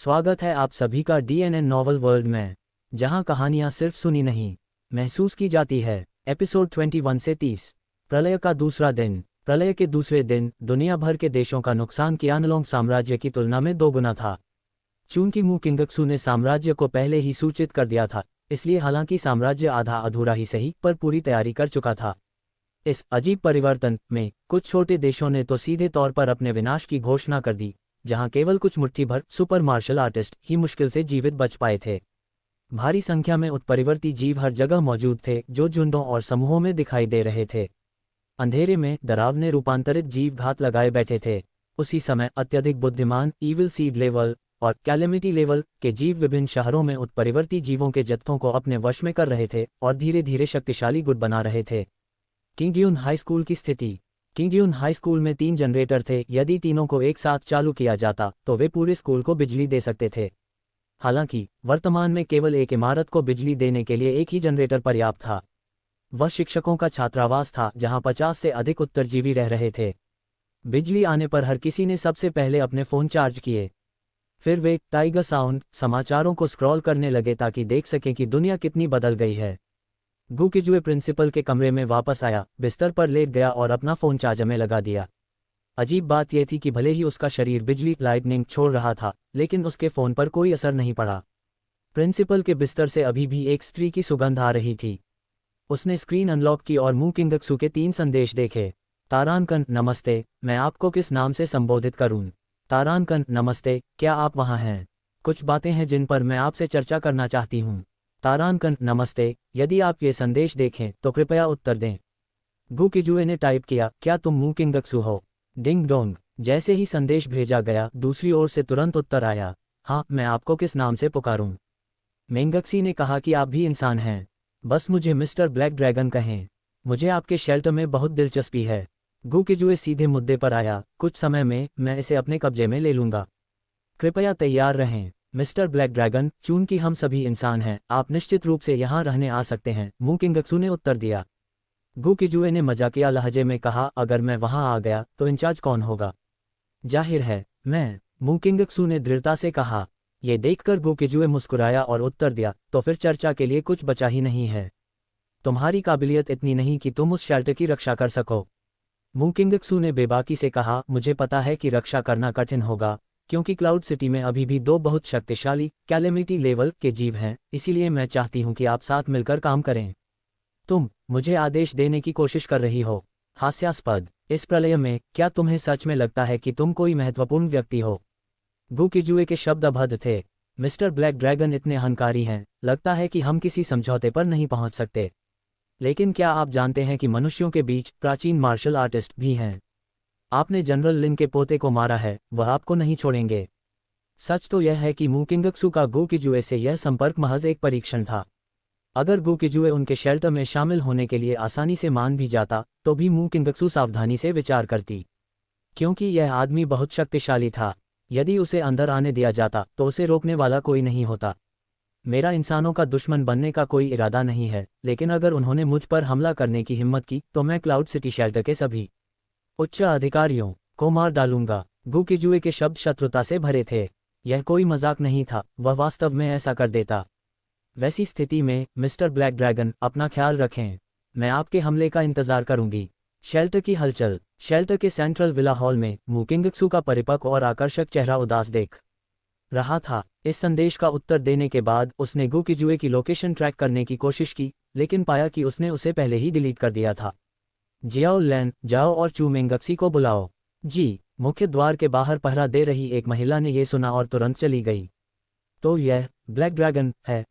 स्वागत है आप सभी का डीएनएन नॉवल वर्ल्ड में, जहां कहानियां सिर्फ सुनी नहीं, महसूस की जाती है। एपिसोड 21 से 30। प्रलय का दूसरा दिन। प्रलय के दूसरे दिन दुनिया भर के देशों का नुकसान कियानलोंग साम्राज्य की तुलना में 2 गुना था। चूंकि मू किंगक्सू ने साम्राज्य को पहले ही सूचित कर दिया था, इसलिए हालांकि साम्राज्य आधा अधूरा ही सही पर पूरी तैयारी कर चुका था। इस अजीब परिवर्तन में कुछ छोटे देशों ने तो सीधे तौर पर अपने विनाश की घोषणा कर दी, जहां केवल कुछ मुट्ठी भर सुपर मार्शल आर्टिस्ट ही मुश्किल से जीवित बच पाए थे। भारी संख्या में उत्परिवर्ती जीव हर जगह मौजूद थे, जो झुंडों और समूहों में दिखाई दे रहे थे। अंधेरे में डरावने रूपांतरित जीव घात लगाए बैठे थे। उसी समय अत्यधिक बुद्धिमान ईविल सीड लेवल और कैलेमिटी लेवल के जीव विभिन्न शहरों में उत्परिवर्ती जीवों के जत्थों को अपने वश में कर रहे थे और धीरे धीरे शक्तिशाली गुट बना रहे थे। किंगयून हाई स्कूल की स्थिति। किंगयून हाई स्कूल में 3 जनरेटर थे। यदि तीनों को एक साथ चालू किया जाता तो वे पूरे स्कूल को बिजली दे सकते थे। हालांकि वर्तमान में केवल एक इमारत को बिजली देने के लिए एक ही जनरेटर पर्याप्त था। वह शिक्षकों का छात्रावास था, जहां 50 से अधिक उत्तरजीवी रह रहे थे। बिजली आने पर हर किसी ने सबसे पहले अपने फ़ोन चार्ज किए। फिर वे टाइगर साउंड समाचारों को स्क्रॉल करने लगे ताकि देख सकें कि दुनिया कितनी बदल गई है। गू किजुए प्रिंसिपल के कमरे में वापस आया, बिस्तर पर लेट गया और अपना फ़ोन चार्जर में लगा दिया। अजीब बात यह थी कि भले ही उसका शरीर बिजली लाइटनिंग छोड़ रहा था, लेकिन उसके फ़ोन पर कोई असर नहीं पड़ा। प्रिंसिपल के बिस्तर से अभी भी एक स्त्री की सुगंध आ रही थी। उसने स्क्रीन अनलॉक की और मू किंगक्सू के 3 संदेश देखे। तारानकन, नमस्ते, मैं आपको किस नाम से संबोधित करूं? तारानकन, नमस्ते, क्या आप वहां हैं? कुछ बातें हैं जिन पर मैं आपसे चर्चा करना चाहती हूं। तारानकन, नमस्ते, यदि आप ये संदेश देखें तो कृपया उत्तर दें। गू किजुए ने टाइप किया, क्या तुम मू किंगक्सू हो? Ding dong. जैसे ही संदेश भेजा गया, दूसरी ओर से तुरंत उत्तर आया, हाँ, मैं आपको किस नाम से पुकारूं? मेंगक्सी ने कहा कि आप भी इंसान हैं, बस मुझे मिस्टर ब्लैक ड्रैगन कहें। मुझे आपके शेल्टर में बहुत दिलचस्पी है। गू किजुए सीधे मुद्दे पर आया, कुछ समय में मैं इसे अपने कब्जे में ले लूंगा। कृपया तैयार रहें मिस्टर ब्लैक ड्रैगन, चूंकि हम सभी इंसान हैं, आप निश्चित रूप से यहाँ रहने आ सकते हैं, मू किंगक्सू ने उत्तर दिया। गू किजुए ने मजाकिया लहजे में कहा, अगर मैं वहां आ गया तो इंचार्ज कौन होगा? जाहिर है मैं, मू किंगक्सू ने दृढ़ता से कहा। ये देखकर गू किजुए मुस्कुराया और उत्तर दिया, तो फिर चर्चा के लिए कुछ बचा ही नहीं है। तुम्हारी काबिलियत इतनी नहीं कि तुम उस शेल्टर की रक्षा कर सको। मू किंगक्सू ने बेबाकी से कहा, मुझे पता है कि रक्षा करना कठिन होगा, क्योंकि क्लाउड सिटी में अभी भी 2 बहुत शक्तिशाली कैलेमिटी लेवल के जीव हैं, इसीलिए मैं चाहती हूं कि आप साथ मिलकर काम करें। तुम मुझे आदेश देने की कोशिश कर रही हो? हास्यास्पद। इस प्रलय में क्या तुम्हें सच में लगता है कि तुम कोई महत्वपूर्ण व्यक्ति हो? गू किजुए के शब्द अभद्र थे। मिस्टर ब्लैक ड्रैगन इतने अहंकारी हैं, लगता है कि हम किसी समझौते पर नहीं पहुंच सकते। लेकिन क्या आप जानते हैं कि मनुष्यों के बीच प्राचीन मार्शल आर्टिस्ट भी हैं? आपने जनरल लिन के पोते को मारा है, वह आपको नहीं छोड़ेंगे। सच तो यह है कि मू किंगक्सू का गू किजुए से यह संपर्क महज एक परीक्षण था। अगर गू किजुए उनके शेल्टर में शामिल होने के लिए आसानी से मान भी जाता, तो भी मू किंगक्सू सावधानी से विचार करती, क्योंकि यह आदमी बहुत शक्तिशाली था। यदि उसे अंदर आने दिया जाता तो उसे रोकने वाला कोई नहीं होता। मेरा इंसानों का दुश्मन बनने का कोई इरादा नहीं है, लेकिन अगर उन्होंने मुझ पर हमला करने की हिम्मत की तो मैं क्लाउड सिटी शेल्टर के सभी उच्च अधिकारियों को मार डालूंगा। गू किजुए के शब्द शत्रुता से भरे थे। यह कोई मजाक नहीं था, वह वास्तव में ऐसा कर देता। वैसी स्थिति में मिस्टर ब्लैक ड्रैगन, अपना ख्याल रखें, मैं आपके हमले का इंतजार करूंगी। शेल्टर की हलचल। शेल्टर के सेंट्रल विला हॉल में मू किंगक्सू का परिपक्व और आकर्षक चेहरा उदास देख रहा था। इस संदेश का उत्तर देने के बाद उसने गू किजुए की लोकेशन ट्रैक करने की कोशिश की, लेकिन पाया कि उसने उसे पहले ही डिलीट कर दिया था। जियाओ लैन, जाओ और चू मेंगक्सी को बुलाओ। जी। मुख्य द्वार के बाहर पहरा दे रही एक महिला ने यह सुना और तुरंत चली गई। तो यह ब्लैक ड्रैगन है,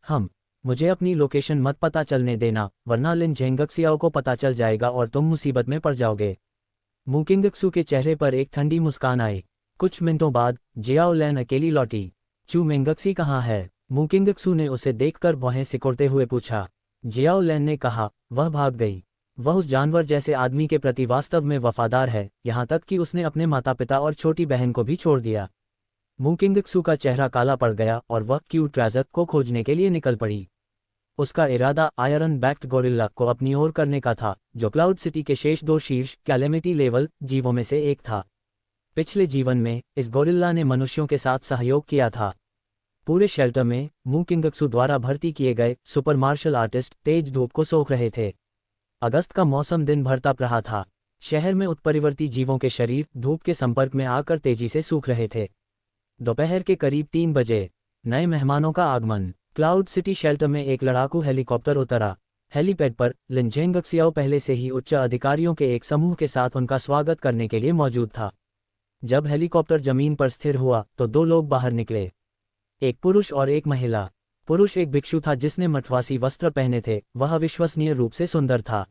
मुझे अपनी लोकेशन मत पता चलने देना, वरना लिन जेंगक्सियाओ को पता चल जाएगा और तुम मुसीबत में पड़ जाओगे। मू किंगक्सू के चेहरे पर एक ठंडी मुस्कान आई। कुछ मिनटों बाद जियाओ लैन अकेली लौटी। चू मेंगक्सी कहाँ है? मू किंगक्सू ने उसे देखकर भौहें सिकुड़ते हुए पूछा। जियाओ लैन ने कहा, वह भाग गई। वह उस जानवर जैसे आदमी के प्रति वास्तव में वफादार है, यहाँ तक कि उसने अपने माता पिता और छोटी बहन को भी छोड़ दिया। मू किंगक्सू का चेहरा काला पड़ गया और वह क्यूट ट्रेजर को खोजने के लिए निकल पड़ी। उसका इरादा आयरन बैक्ड गोरिल्ला को अपनी ओर करने का था, जो क्लाउड सिटी के शेष 2 शीर्ष कैलेमिटी लेवल जीवों में से एक था। पिछले जीवन में इस गोरिल्ला ने मनुष्यों के साथ सहयोग किया था। पूरे शेल्टर में मू किंगक्सू द्वारा भर्ती किए गए सुपर मार्शल आर्टिस्ट तेज धूप को सोख रहे थे। अगस्त का मौसम दिन भर तप रहा था। शहर में उत्परिवर्ती जीवों के शरीर धूप के संपर्क में आकर तेजी से सूख रहे थे। दोपहर के करीब 3 बजे नए मेहमानों का आगमन। क्लाउड सिटी शेल्टर में एक लड़ाकू हेलीकॉप्टर उतरा। हेलीपैड पर लिन जेंगक्सियाओ पहले से ही उच्च अधिकारियों के एक समूह के साथ उनका स्वागत करने के लिए मौजूद था। जब हेलीकॉप्टर जमीन पर स्थिर हुआ तो 2 लोग बाहर निकले, एक पुरुष और एक महिला। पुरुष एक भिक्षु था जिसने मठवासी वस्त्र पहने थे, वह विश्वसनीय रूप से सुंदर था।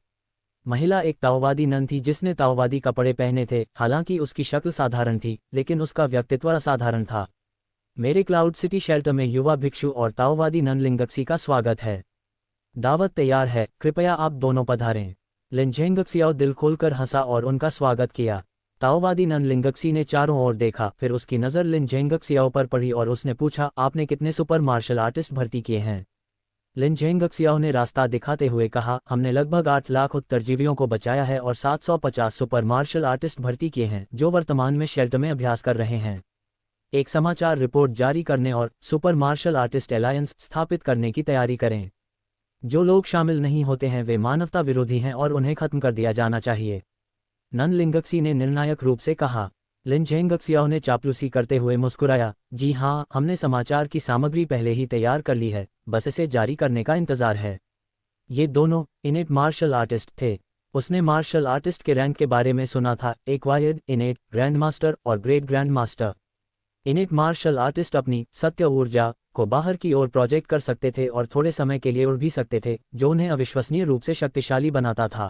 महिला एक ताओवादी नन थी जिसने ताओवादी कपड़े पहने थे, हालांकि उसकी शक्ल साधारण थी लेकिन उसका व्यक्तित्व असाधारण था। मेरे क्लाउड सिटी शेल्टर में युवा भिक्षु और ताओवादी नन लिंगक्सी का स्वागत है। दावत तैयार है, कृपया आप दोनों पधारें। लिन जेंगक्सियाओ दिल खोलकर हंसा और उनका स्वागत किया। ताओवादी नन लिंगक्सी ने चारों ओर देखा, फिर उसकी नज़र लिन जेंगक्सियाओ पर पड़ी और उसने पूछा, आपने कितने सुपर मार्शल आर्टिस्ट भर्ती किए हैं? लिन जेंगक्सियाओ ने रास्ता दिखाते हुए कहा, हमने लगभग 8 लाख उत्तरजीवियों को बचाया है और 750 सुपर मार्शल आर्टिस्ट भर्ती किए हैं जो वर्तमान में शेल्टर में अभ्यास कर रहे हैं। एक समाचार रिपोर्ट जारी करने और सुपर मार्शल आर्टिस्ट अलायंस स्थापित करने की तैयारी करें। जो लोग शामिल नहीं होते हैं वे मानवता विरोधी हैं और उन्हें खत्म कर दिया जाना चाहिए, नन लिंगक्सी ने निर्णायक रूप से कहा। लिन जेंगक्सियाओ ने चापलूसी करते हुए मुस्कुराया, जी हाँ, हमने समाचार की सामग्री पहले ही तैयार कर ली है, बस इसे जारी करने का इंतजार है। ये दोनों इनेट मार्शल आर्टिस्ट थे। उसने मार्शल आर्टिस्ट के रैंक के बारे में सुना था, एक्वायर्ड, इनेट, ग्रैंड मास्टर और great grand master. Innate martial artist अपनी सत्य ऊर्जा को बाहर की ओर प्रोजेक्ट कर सकते थे और थोड़े समय के लिए उड़ भी सकते थे, जो उन्हें अविश्वसनीय रूप से शक्तिशाली बनाता था।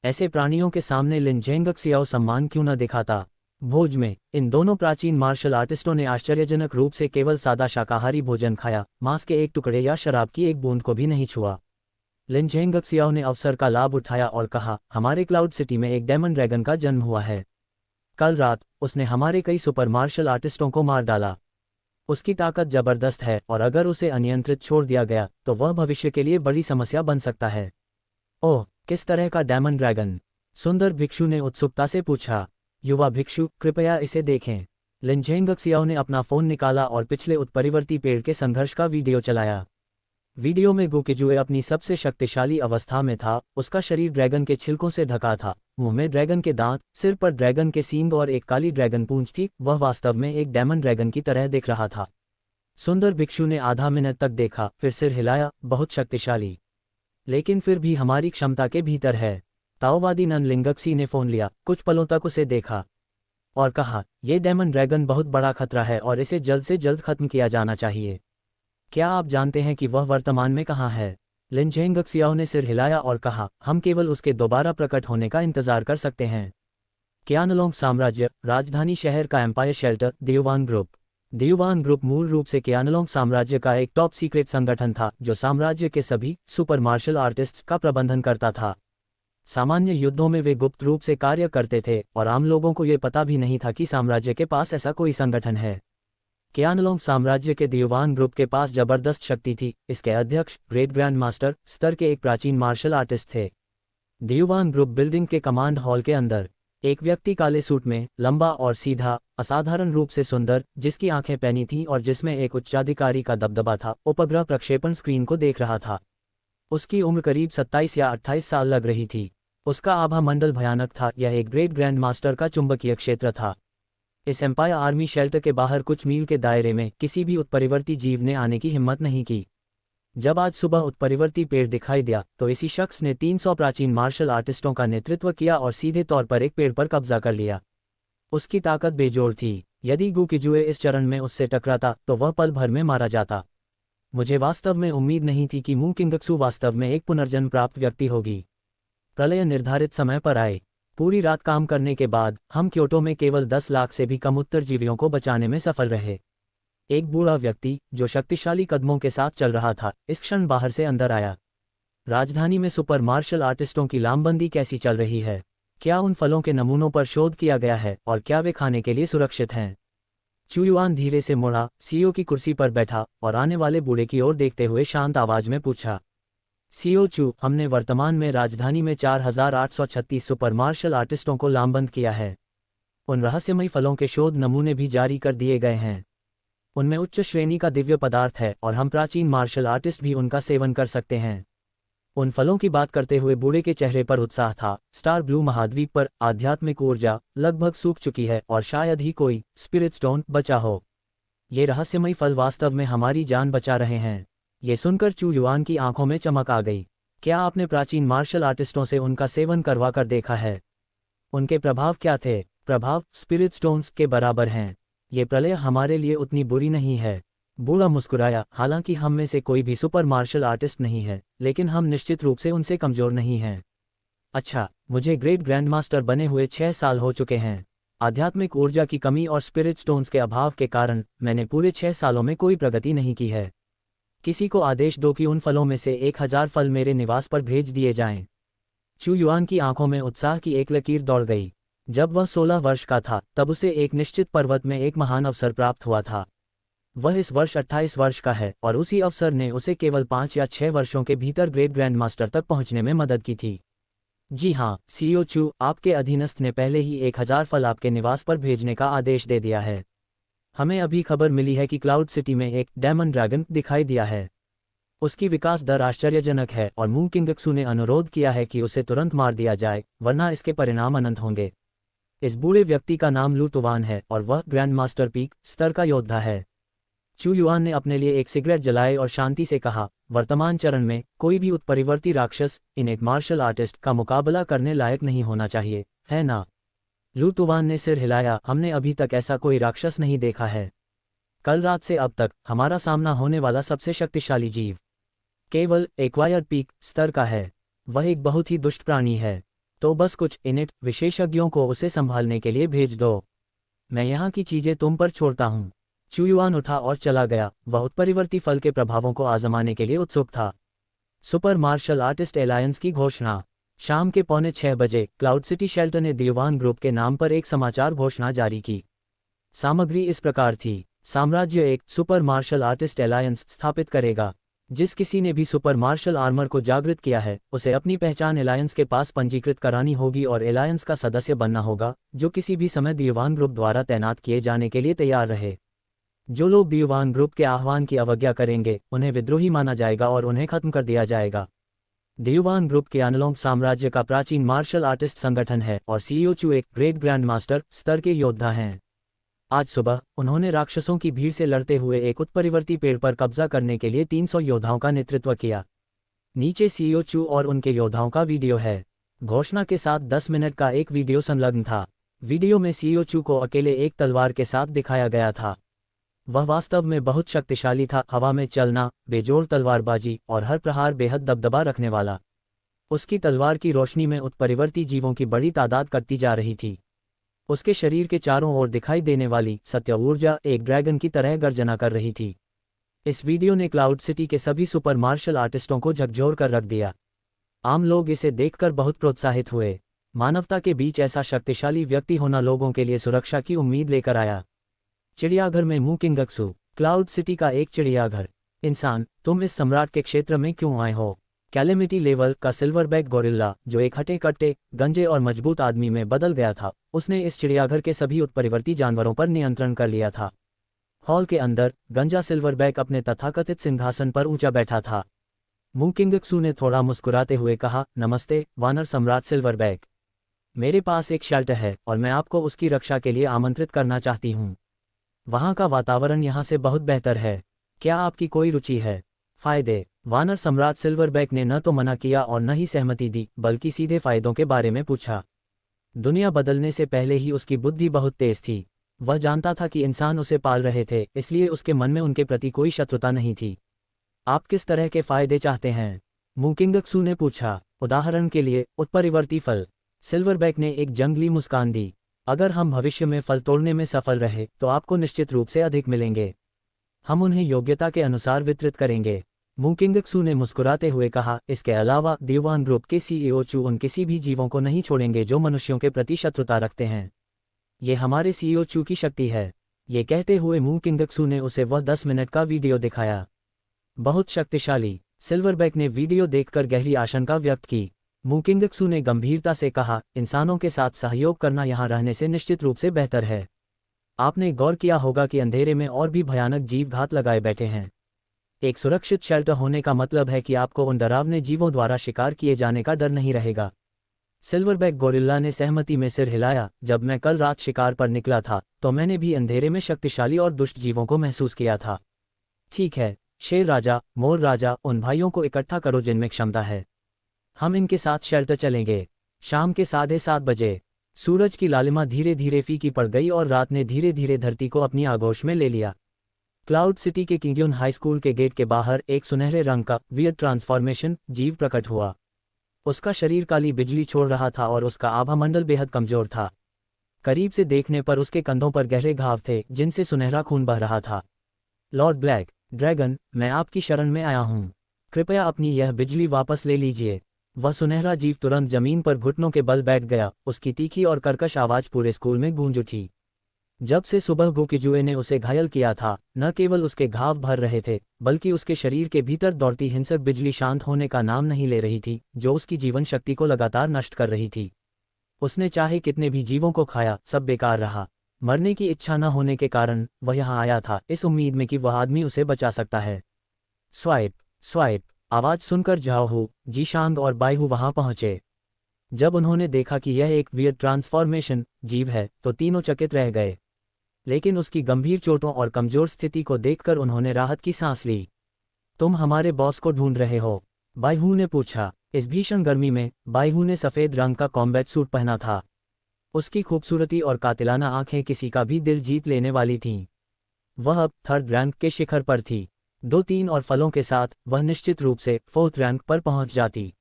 ऐसे प्राणियों के सामने लिन जेंगक्सियाओ सम्मान क्यों न दिखाता? भोज में इन दोनों प्राचीन मार्शल आर्टिस्टों ने आश्चर्यजनक रूप से केवल सादा शाकाहारी भोजन खाया, मांस के एक टुकड़े या शराब की एक बूंद को भी नहीं छुआ। लिन जेंगक्सियाओ ने अवसर का लाभ उठाया और कहा, हमारे क्लाउड सिटी में एक डेमन ड्रैगन का जन्म हुआ है। कल रात उसने हमारे कई सुपर मार्शल आर्टिस्टों को मार डाला। उसकी ताकत जबरदस्त है और अगर उसे अनियंत्रित छोड़ दिया गया तो वह भविष्य के लिए बड़ी समस्या बन सकता है। ओह, किस तरह का डेमन ड्रैगन? सुंदर भिक्षु ने उत्सुकता से पूछा। युवा भिक्षु, कृपया इसे देखें। लिन जेंगक्सियाओ ने अपना फोन निकाला और पिछले उत्परिवर्ती पेड़ के संघर्ष का वीडियो चलाया। वीडियो में गुकिजुए अपनी सबसे शक्तिशाली अवस्था में था। उसका शरीर ड्रैगन के छिलकों से ढका था, मुंह में ड्रैगन के दांत, सिर पर ड्रैगन के सींग और एक काली ड्रैगन पूंछ थी। वह वास्तव में एक डेमन ड्रैगन की तरह दिख रहा था। सुंदर भिक्षु ने आधा मिनट तक देखा, फिर सिर हिलाया, बहुत शक्तिशाली, लेकिन फिर भी हमारी क्षमता के भीतर है। ताओवादी नन लिंगक्सी ने फोन लिया, कुछ पलों तक उसे देखा और कहा, यह डेमन ड्रैगन बहुत बड़ा खतरा है और इसे जल्द से जल्द खत्म किया जाना चाहिए। क्या आप जानते हैं कि वह वर्तमान में कहाँ है? लिन जेंगक्सियाओ ने सिर हिलाया और कहा, हम केवल उसके दोबारा प्रकट होने का इंतजार कर सकते हैं। क्यानलोंग साम्राज्य, राजधानी शहर का एम्पायर शेल्टर, दियुवान ग्रुप। दियुवान ग्रुप मूल रूप से क्यानलोंग साम्राज्य का एक टॉप सीक्रेट संगठन था जो साम्राज्य के सभी सुपर मार्शल आर्टिस्ट्स का प्रबंधन करता था। सामान्य युद्धों में वे गुप्त रूप से कार्य करते थे और आम लोगों को ये पता भी नहीं था कि साम्राज्य के पास ऐसा कोई संगठन है। क्यानलोंग साम्राज्य के दियुवान ग्रुप के पास जबरदस्त शक्ति थी। इसके अध्यक्ष ग्रेट ग्रैंड मास्टर स्तर के एक प्राचीन मार्शल आर्टिस्ट थे। दियुवान ग्रुप बिल्डिंग के कमांड हॉल के अंदर एक व्यक्ति काले सूट में, लंबा और सीधा, असाधारण रूप से सुंदर, जिसकी आंखें पैनी थीं और जिसमें एक उच्चाधिकारी का दबदबा था, उपग्रह प्रक्षेपण स्क्रीन को देख रहा था। उसकी उम्र करीब 27 या 28 साल लग रही थी। उसका आभा मंडल भयानक था। यह एक ग्रेट ग्रैंड मास्टर का चुंबकीय क्षेत्र था। इस एम्पायर आर्मी शेल्टर के बाहर कुछ मील के दायरे में किसी भी उत्परिवर्ती जीव ने आने की हिम्मत नहीं की। जब आज सुबह उत्परिवर्ती पेड़ दिखाई दिया तो इसी शख्स ने 300 प्राचीन मार्शल आर्टिस्टों का नेतृत्व किया और सीधे तौर पर एक पेड़ पर कब्जा कर लिया। उसकी ताकत बेजोड़ थी। यदि गुकिजुए इस चरण में उससे टकराता तो वह पल भर में मारा जाता। मुझे वास्तव में उम्मीद नहीं थी कि मू किंगक्सू वास्तव में एक पुनर्जन्म प्राप्त व्यक्ति होगी। प्रलय निर्धारित समय पर आए। पूरी रात काम करने के बाद हम क्योटो में केवल 10 लाख से भी कम उत्तरजीवियों को बचाने में सफल रहे। एक बूढ़ा व्यक्ति जो शक्तिशाली कदमों के साथ चल रहा था इस क्षण बाहर से अंदर आया। राजधानी में सुपर मार्शल आर्टिस्टों की लामबंदी कैसी चल रही है? क्या उन फलों के नमूनों पर शोध किया गया है और क्या वे खाने के लिए सुरक्षित हैं? चुयुआन धीरे से मुड़ा, सीईओ की कुर्सी पर बैठा और आने वाले बूढ़े की ओर देखते हुए शांत आवाज में पूछा, सीईओ चू, हमने वर्तमान में राजधानी में 4836 सुपर मार्शल आर्टिस्टों को लामबंद किया है। उन रहस्यमयी फलों के शोध नमूने भी जारी कर दिए गए हैं। उनमें उच्च श्रेणी का दिव्य पदार्थ है और हम प्राचीन मार्शल आर्टिस्ट भी उनका सेवन कर सकते हैं। उन फलों की बात करते हुए बूढ़े के चेहरे पर उत्साह था। स्टार ब्लू महाद्वीप पर आध्यात्मिक ऊर्जा लगभग सूख चुकी है और शायद ही कोई स्पिरिट स्टोन बचा हो। ये रहस्यमयी फल वास्तव में हमारी जान बचा रहे हैं। ये सुनकर चू युआन की आंखों में चमक आ गई। क्या आपने प्राचीन मार्शल आर्टिस्टों से उनका सेवन करवा कर देखा है? उनके प्रभाव क्या थे? प्रभाव स्पिरिट स्टोन्स के बराबर हैं। ये प्रलय हमारे लिए उतनी बुरी नहीं है। बूढ़ा मुस्कुराया। हालांकि हम में से कोई भी सुपर मार्शल आर्टिस्ट नहीं है, लेकिन हम निश्चित रूप से उनसे कमजोर नहीं हैं। अच्छा, मुझे ग्रेट ग्रैंड मास्टर बने हुए 6 साल हो चुके हैं। आध्यात्मिक ऊर्जा की कमी और स्पिरिट स्टोन्स के अभाव के कारण मैंने पूरे 6 सालों में कोई प्रगति नहीं की है। किसी को आदेश दो कि उन फलों में से 1000 फल मेरे निवास पर भेज दिए जाएं। चू युआन की आंखों में उत्साह की एक लकीर दौड़ गई। जब वह 16 वर्ष का था तब उसे एक निश्चित पर्वत में एक महान अवसर प्राप्त हुआ था। वह इस वर्ष 28 वर्ष का है और उसी अवसर ने उसे केवल 5 या 6 वर्षों के भीतर ग्रेट ग्रैंड मास्टर तक पहुंचने में मदद की थी। जी हाँ सीईओ चू, आपके अधीनस्थ ने पहले ही 1000 फल आपके निवास पर भेजने का आदेश दे दिया है। हमें अभी खबर मिली है कि क्लाउड सिटी में एक डेमन ड्रैगन दिखाई दिया है। उसकी विकास दर आश्चर्यजनक है और मू किंगक्सू ने अनुरोध किया है कि उसे तुरंत मार दिया जाए, वरना इसके परिणाम अनंत होंगे। इस बूढ़े व्यक्ति का नाम लू तुवान है और वह ग्रैंड मास्टर पीक स्तर का योद्धा है। चू युआन ने अपने लिए एक सिगरेट जलाई और शांति से कहा, वर्तमान चरण में कोई भी उत्परिवर्ती राक्षस इन एक मार्शल आर्टिस्ट का मुकाबला करने लायक नहीं होना चाहिए, है ना? लू तुवान ने सिर हिलाया। हमने अभी तक ऐसा कोई राक्षस नहीं देखा है। कल रात से अब तक हमारा सामना होने वाला सबसे शक्तिशाली जीव केवल एक्वायर पीक स्तर का है। वह एक बहुत ही दुष्ट प्राणी है। तो बस कुछ इनेट विशेषज्ञों को उसे संभालने के लिए भेज दो। मैं यहाँ की चीजें तुम पर छोड़ता हूँ। चू युआन उठा और चला गया। वह उत्परिवर्ती फल के प्रभावों को आजमाने के लिए उत्सुक था। सुपर मार्शल आर्टिस्ट एलायंस की घोषणा। शाम के 5:45 बजे क्लाउड सिटी शेल्टर ने दियुवान ग्रुप के नाम पर एक समाचार घोषणा जारी की। सामग्री इस प्रकार थी। साम्राज्य एक सुपर मार्शल आर्टिस्ट एलायंस स्थापित करेगा। जिस किसी ने भी सुपर मार्शल आर्मर को जागृत किया है उसे अपनी पहचान एलायंस के पास पंजीकृत करानी होगी और एलायंस का सदस्य बनना होगा, जो किसी भी समय दियुवान ग्रुप द्वारा तैनात किए जाने के लिए तैयार रहे। जो लोग दियुवान ग्रुप के आह्वान की अवज्ञा करेंगे उन्हें विद्रोही माना जाएगा और उन्हें खत्म कर दिया जाएगा। दियुवान ग्रुप के अनलोंग साम्राज्य का प्राचीन मार्शल आर्टिस्ट संगठन है और सीईओ चू एक ग्रेट ग्रैंड मास्टर स्तर के योद्धा हैं। आज सुबह उन्होंने राक्षसों की भीड़ से लड़ते हुए एक उत्परिवर्ती पेड़ पर कब्जा करने के लिए 300 योद्धाओं का नेतृत्व किया। नीचे सीईओ चू और उनके योद्धाओं का वीडियो है। घोषणा के साथ 10 मिनट का एक वीडियो संलग्न था। वीडियो में सीईओ चू को अकेले एक तलवार के साथ दिखाया गया था। वह वास्तव में बहुत शक्तिशाली था, हवा में चलना, बेजोड़ तलवारबाजी और हर प्रहार बेहद दबदबा रखने वाला। उसकी तलवार की रोशनी में उत्परिवर्ती जीवों की बड़ी तादाद कटती जा रही थी। उसके शरीर के चारों ओर दिखाई देने वाली सत्य ऊर्जा एक ड्रैगन की तरह गर्जना कर रही थी। इस वीडियो ने क्लाउड सिटी के सभी सुपर मार्शल आर्टिस्टों को झकझोर कर रख दिया। आम लोग इसे देखकर बहुत प्रोत्साहित हुए। मानवता के बीच ऐसा शक्तिशाली व्यक्ति होना लोगों के लिए सुरक्षा की उम्मीद लेकर आया। चिड़ियाघर में मू किंगक्सू। क्लाउड सिटी का एक चिड़ियाघर। इंसान, तुम इस सम्राट के क्षेत्र में क्यों आए हो? कैलेमिटी लेवल का सिल्वरबैक गोरिल्ला, जो एक हटे कट्टे, गंजे और मजबूत आदमी में बदल गया था, उसने इस चिड़ियाघर के सभी उत्परिवर्ती जानवरों पर नियंत्रण कर लिया था। हॉल के अंदर गंजा सिल्वरबैक अपने तथाकथित सिंहासन पर ऊंचा बैठा था। मू किंगक्सू ने थोड़ा मुस्कुराते हुए कहा, नमस्ते वानर सम्राट सिल्वरबैक। मेरे पास एक शेल्टर है और मैं आपको उसकी रक्षा के लिए आमंत्रित करना चाहती हूँ। वहाँ का वातावरण यहाँ से बहुत बेहतर है। क्या आपकी कोई रुचि है? फायदे। वानर सम्राट सिल्वरबैक ने न तो मना किया और न ही सहमति दी, बल्कि सीधे फायदों के बारे में पूछा। दुनिया बदलने से पहले ही उसकी बुद्धि बहुत तेज थी। वह जानता था कि इंसान उसे पाल रहे थे, इसलिए उसके मन में उनके प्रति कोई शत्रुता नहीं थी। आप किस तरह के फायदे चाहते हैं? मू किंगक्सू ने पूछा। उदाहरण के लिए उत्परिवर्ती फल। सिल्वरबैक ने एक जंगली मुस्कान दी। अगर हम भविष्य में फल तोड़ने में सफल रहे तो आपको निश्चित रूप से अधिक मिलेंगे। हम उन्हें योग्यता के अनुसार वितरित करेंगे। मू किंगक्सू ने मुस्कुराते हुए कहा, इसके अलावा दियुवान ग्रुप के सीईओ चू उन किसी भी जीवों को नहीं छोड़ेंगे जो मनुष्यों के प्रति शत्रुता रखते हैं। ये हमारे सीईओ चू की शक्ति है। ये कहते हुए मू किंगक्सू ने उसे वह 10 मिनट का वीडियो दिखाया। बहुत शक्तिशाली। सिल्वरबैक ने वीडियो देखकर गहरी आशंका व्यक्त की। मू किंगक्सू ने गंभीरता से कहा, इंसानों के साथ सहयोग करना यहाँ रहने से निश्चित रूप से बेहतर है। आपने गौर किया होगा कि अंधेरे में और भी भयानक जीव घात लगाए बैठे हैं। एक सुरक्षित शेल्टर होने का मतलब है कि आपको उन डरावने जीवों द्वारा शिकार किए जाने का डर नहीं रहेगा। सिल्वरबैक गोरिल्ला ने सहमति में सिर हिलाया। जब मैं कल रात शिकार पर निकला था तो मैंने भी अंधेरे में शक्तिशाली और दुष्ट जीवों को महसूस किया था। ठीक है, शेर राजा, मोर राजा, उन भाइयों को इकट्ठा करो जिनमें क्षमता है। हम इनके साथ शेल्टर चलेंगे। शाम के 7:30 सूरज की लालिमा धीरे धीरे फीकी पड़ गई और रात ने धीरे धीरे धरती को अपनी आगोश में ले लिया। क्लाउड सिटी के किंगयुन हाई स्कूल के गेट के बाहर एक सुनहरे रंग का वियर्ड ट्रांसफॉर्मेशन जीव प्रकट हुआ। उसका शरीर काली बिजली छोड़ रहा था और उसका आभा मंडल बेहद कमजोर था। करीब से देखने पर उसके कंधों पर गहरे घाव थे जिनसे सुनहरा खून बह रहा था। लॉर्ड ब्लैक ड्रैगन, मैं आपकी शरण में आया हूँ। कृपया अपनी यह बिजली वापस ले लीजिए। वह सुनहरा जीव तुरंत जमीन पर घुटनों के बल बैठ गया। उसकी तीखी और कर्कश आवाज पूरे स्कूल में गूंज उठी। जब से सुबह गुकिजुए ने उसे घायल किया था, न केवल उसके घाव भर रहे थे बल्कि उसके शरीर के भीतर दौड़ती हिंसक बिजली शांत होने का नाम नहीं ले रही थी, जो उसकी जीवन शक्ति को लगातार नष्ट कर रही थी। उसने चाहे कितने भी जीवों को खाया, सब बेकार रहा। मरने की इच्छा न होने के कारण वह यहाँ आया था, इस उम्मीद में कि वह आदमी उसे बचा सकता है। स्वाइप स्वाइप, आवाज सुनकर झाओहू, जीशांग और बाइहू वहां पहुंचे। जब उन्होंने देखा कि यह एक वियर्ड ट्रांसफॉर्मेशन जीव है तो तीनों चकित रह गए। लेकिन उसकी गंभीर चोटों और कमजोर स्थिति को देखकर उन्होंने राहत की सांस ली। तुम हमारे बॉस को ढूंढ रहे हो? बाइहू ने पूछा। इस भीषण गर्मी में बाइहू ने सफेद रंग का कॉम्बैट सूट पहना था। उसकी खूबसूरती और कातिलाना आंखें किसी का भी दिल जीत लेने वाली थीं। वह अब 3rd रैंक के शिखर पर थी। 2-3 और फलों के साथ वह निश्चित रूप से 4th रैंक पर पहुंच जाती।